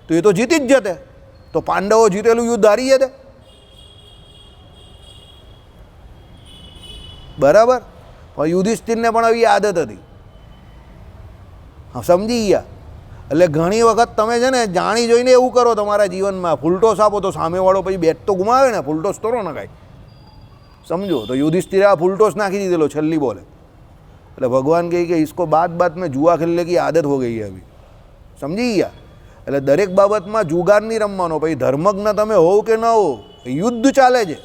તો એ તો જીતી જ જતે. તો પાંડવો જીતેલું યુદ્ધ હારી જતે, બરાબર. પણ યુધિષ્ઠિરને પણ આવી આદત હતી, સમજી ગયા. એટલે ઘણી વખત તમે છે ને જાણી જોઈને એવું કરો તમારા જીવનમાં, ફૂલટોસ આપો તો સામેવાળો પછી બેટ તો ગુમાવે ને, ફૂલટોસ તો ન કાંઈ, સમજો. તો યુધિષ્ઠિરે આ ફૂલટોસ નાખી દીધેલો છેલ્લી બોલે. એટલે ભગવાન કહે કે इसको बात में जुआ खेलने की आदत हो गई है अभी, સમજી ગયા. એટલે દરેક બાબતમાં જુગાર નહીં રમવાનો. પછી ધર્મજ્ઞ તમે હોવ કે ન હો, યુદ્ધ ચાલે છે,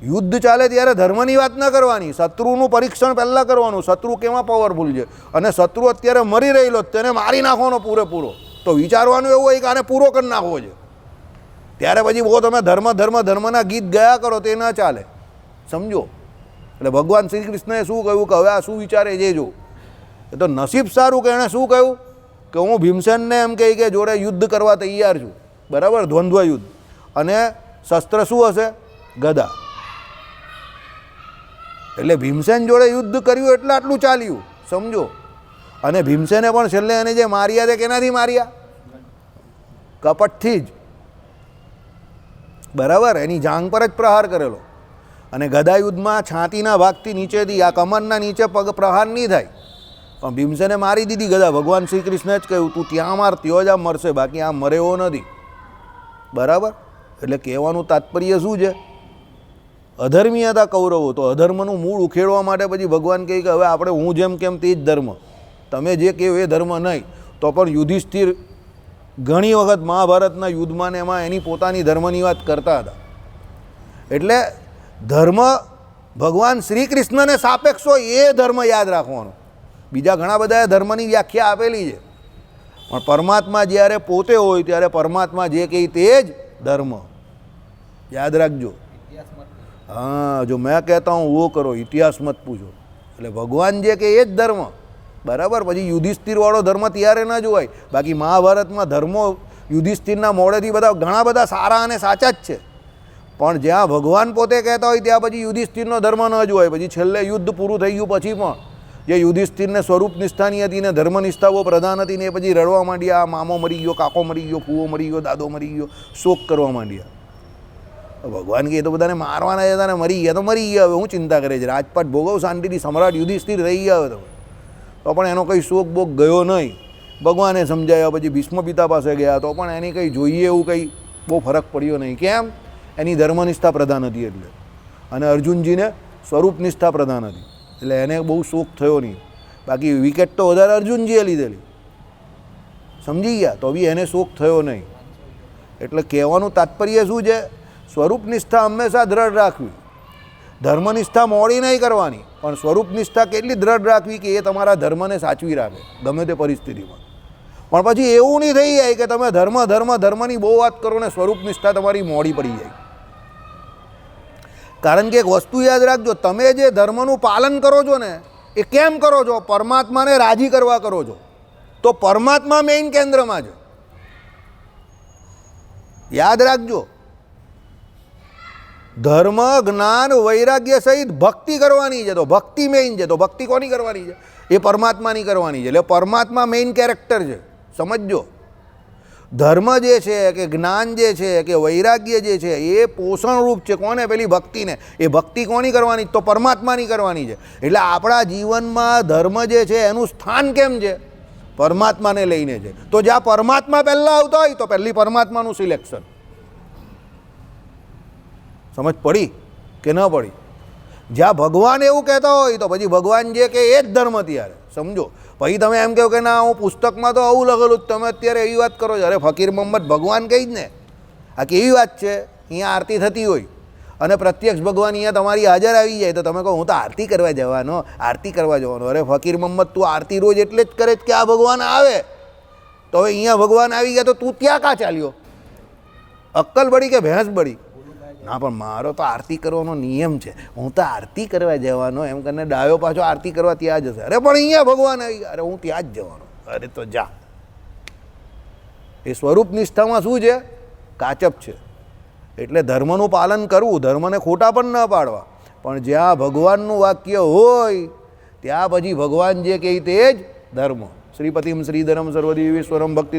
યુદ્ધ ચાલે ત્યારે ધર્મની વાત ન કરવાની, શત્રુનું પરીક્ષણ પહેલાં કરવાનું, શત્રુ કેમાં પાવરફુલ છે, અને શત્રુ અત્યારે મરી રહેલો તેને મારી નાખવાનો પૂરેપૂરો. તો વિચારવાનું એવું હોય કે આને પૂરો કરી નાખવો છે, ત્યારે પછી બહુ તમે ધર્મના ગીત ગયા કરો તે ન ચાલે, સમજો. એટલે ભગવાન શ્રી કૃષ્ણએ શું કહ્યું કે હવે આ શું વિચારે છે જો. એ તો નસીબ સારું કે એણે શું કહ્યું કે હું ભીમસેનને એમ કહી કે જોડે યુદ્ધ કરવા તૈયાર છું, બરાબર, દ્વંદ્વ યુદ્ધ. અને શસ્ત્ર શું હશે? ગદા. એટલે ભીમસેન જોડે યુદ્ધ કર્યું એટલે આટલું ચાલ્યું, સમજો. અને ભીમસેને પણ છેલ્લે એને જે માર્યા તે કેનાથી માર્યા? કપટથી જ, બરાબર. એની જાંઘ પર જ પ્રહાર કરેલો. અને ગદાયુદ્ધમાં છાતીના ભાગથી નીચેથી આ કમરના નીચે પગ પ્રહાર નહીં થાય, પણ ભીમસેને મારી દીધી ગદા. ભગવાન શ્રી કૃષ્ણે જ કહ્યું તું ત્યાં માર ત્યો જ આ મરશે, બાકી આ મરે એવો નથી, બરાબર. એટલે કહેવાનું તાત્પર્ય શું છે? અધર્મી હતા કૌરવો, તો અધર્મનું મૂળ ઉખેડવા માટે પછી ભગવાન કહે કે હવે આપણે હું જેમ કેમ તે જ ધર્મ, તમે જે કહો એ ધર્મ નહીં. તો પણ યુધિષ્ઠિર ઘણી વખત મહાભારતના યુદ્ધમાં ને એમાં એની પોતાની ધર્મની વાત કરતા હતા. એટલે ધર્મ ભગવાન શ્રી કૃષ્ણને સાપેક્ષ હોય એ ધર્મ યાદ રાખવાનો. બીજા ઘણા બધાએ ધર્મની વ્યાખ્યા આપેલી છે, પણ પરમાત્મા જ્યારે પોતે હોય ત્યારે પરમાત્મા જે કહે તે જ ધર્મ, યાદ રાખજો. हाँ, जो मैं कहता हूँ वो करो, इतिहास मत पूछो. એટલે ભગવાન જે કે એ જ ધર્મ, બરાબર. પછી યુધિષ્ઠિરવાળો ધર્મ ત્યારે ન જોવાય. બાકી મહાભારતમાં ધર્મો યુધિષ્ઠિરના મોડેથી બધા ઘણા બધા સારા અને સાચા જ છે, પણ જ્યાં ભગવાન પોતે કહેતા હોય ત્યાં પછી યુધિષ્ઠિરનો ધર્મ ન જોવાય. પછી છેલ્લે યુદ્ધ પૂરું થઈ ગયું પછી પણ જે યુધિષ્ઠિરને સ્વરૂપ નિષ્ઠાની હતી ને ધર્મનિષ્ઠા બહુ પ્રધાન હતી ને એ પછી રડવા માંડ્યા, આ મામો મરી ગયો, કાકો મરી ગયો, ફૂવો મરી ગયો, દાદો મરી ગયો, શોક કરવા માંડ્યા. ભગવાન કે એ તો બધાને મારવાના હતા ને મરી ગયા તો મરી ગયા, હવે હું ચિંતા કરે છે? રાજપાટ ભોગવ શાંતિથી, સમ્રાટ યુધિષ્ઠિર રહી ગયા હવે તો પણ એનો કંઈ શોક બોક ગયો નહીં. ભગવાને સમજાયા, પછી ભીષ્મ પિતા પાસે ગયા તો પણ એની કંઈ જોઈએ એવું કંઈ બહુ ફરક પડ્યો નહીં. કેમ? એની ધર્મનિષ્ઠા પ્રધાન હતી એટલે. અને અર્જુનજીને સ્વરૂપનિષ્ઠા પ્રધાન હતી એટલે એને બહુ શોક થયો નહીં. બાકી વિકેટ તો વધારે અર્જુનજીએ લીધેલી, સમજી ગયા, તો બી એને શોક થયો નહીં. એટલે કહેવાનું તાત્પર્ય શું છે? સ્વરૂપ નિષ્ઠા હંમેશા દ્રઢ રાખવી, ધર્મનિષ્ઠા મોડી નહીં કરવાની, પણ સ્વરૂપ નિષ્ઠા કેટલી દ્રઢ રાખવી કે એ તમારા ધર્મને સાચવી રાખે ગમે તે પરિસ્થિતિમાં. પણ પછી એવું નહીં થઈ જાય કે તમે ધર્મની બહુ વાત કરો ને સ્વરૂપ નિષ્ઠા તમારી મોડી પડી જાય. કારણ કે એક વસ્તુ યાદ રાખજો, તમે જે ધર્મનું પાલન કરો છો ને એ કેમ કરો છો? પરમાત્માને રાજી કરવા કરો છો. તો પરમાત્મા મેઇન કેન્દ્રમાં છે, યાદ રાખજો. ધર્મ, જ્ઞાન, વૈરાગ્ય સહિત ભક્તિ કરવાની છે, તો ભક્તિ મેઇન છે. તો ભક્તિ કોની કરવાની છે? એ પરમાત્માની કરવાની છે. એટલે પરમાત્મા મેઇન કેરેક્ટર છે, સમજજો. ધર્મ જે છે કે જ્ઞાન જે છે કે વૈરાગ્ય જે છે એ પોષણરૂપ છે કોને? પેલી ભક્તિને. એ ભક્તિ કોની કરવાની? તો પરમાત્માની કરવાની છે. એટલે આપણા જીવનમાં ધર્મ જે છે એનું સ્થાન કેમ છે? પરમાત્માને લઈને છે. તો જ્યાં પરમાત્મા પહેલાં આવતા હોય તો પહેલી પરમાત્માનું સિલેક્શન. સમજ પડી કે ન પડી? જ્યાં ભગવાન એવું કહેતા હોય તો પછી ભગવાન જે કે એ જ ધર્મ ત્યારે, સમજો. પછી તમે એમ કહો કે ના હું પુસ્તકમાં તો આવું લખેલું, તમે અત્યારે એવી વાત કરો છો. અરે ફકીર મોહમ્મદ ભગવાન કહી જ ને, આ કેવી વાત છે? અહીંયા આરતી થતી હોય અને પ્રત્યક્ષ ભગવાન અહીંયા તમારી હાજર આવી જાય તો તમે કહો હું તો આરતી કરવા જવાનો, આરતી કરવા જવાનો. અરે ફકીર મોહમ્મદ તું આરતી રોજ એટલે જ કરે કે આ ભગવાન આવે, તો હવે અહીંયા ભગવાન આવી ગયા તો તું ત્યાં કાં ચાલ્યો? અક્કલ બળી કે ભેંસ બળી? ના પણ મારો તો આરતી કરવાનો નિયમ છે, હું તો આરતી કરવા જવાનો એમ કરીને ડાયો પાછો આરતી કરવા ત્યાં જશે. અરે પણ અહીંયા ભગવાન આવી ગયા, અરે હું ત્યાં જ જવાનો. અરે તો જા. એ સ્વરૂપ નિષ્ઠામાં શું છે? કાચપ છે. એટલે ધર્મનું પાલન કરવું, ધર્મને ખોટા પણ ન પાડવા, પણ જ્યાં ભગવાનનું વાક્ય હોય ત્યાં પછી ભગવાન જે કહે તે જ ધર્મ. શ્રીપતિમ શ્રીધરમ સર્વદેવેશ્વરમ ભક્તિ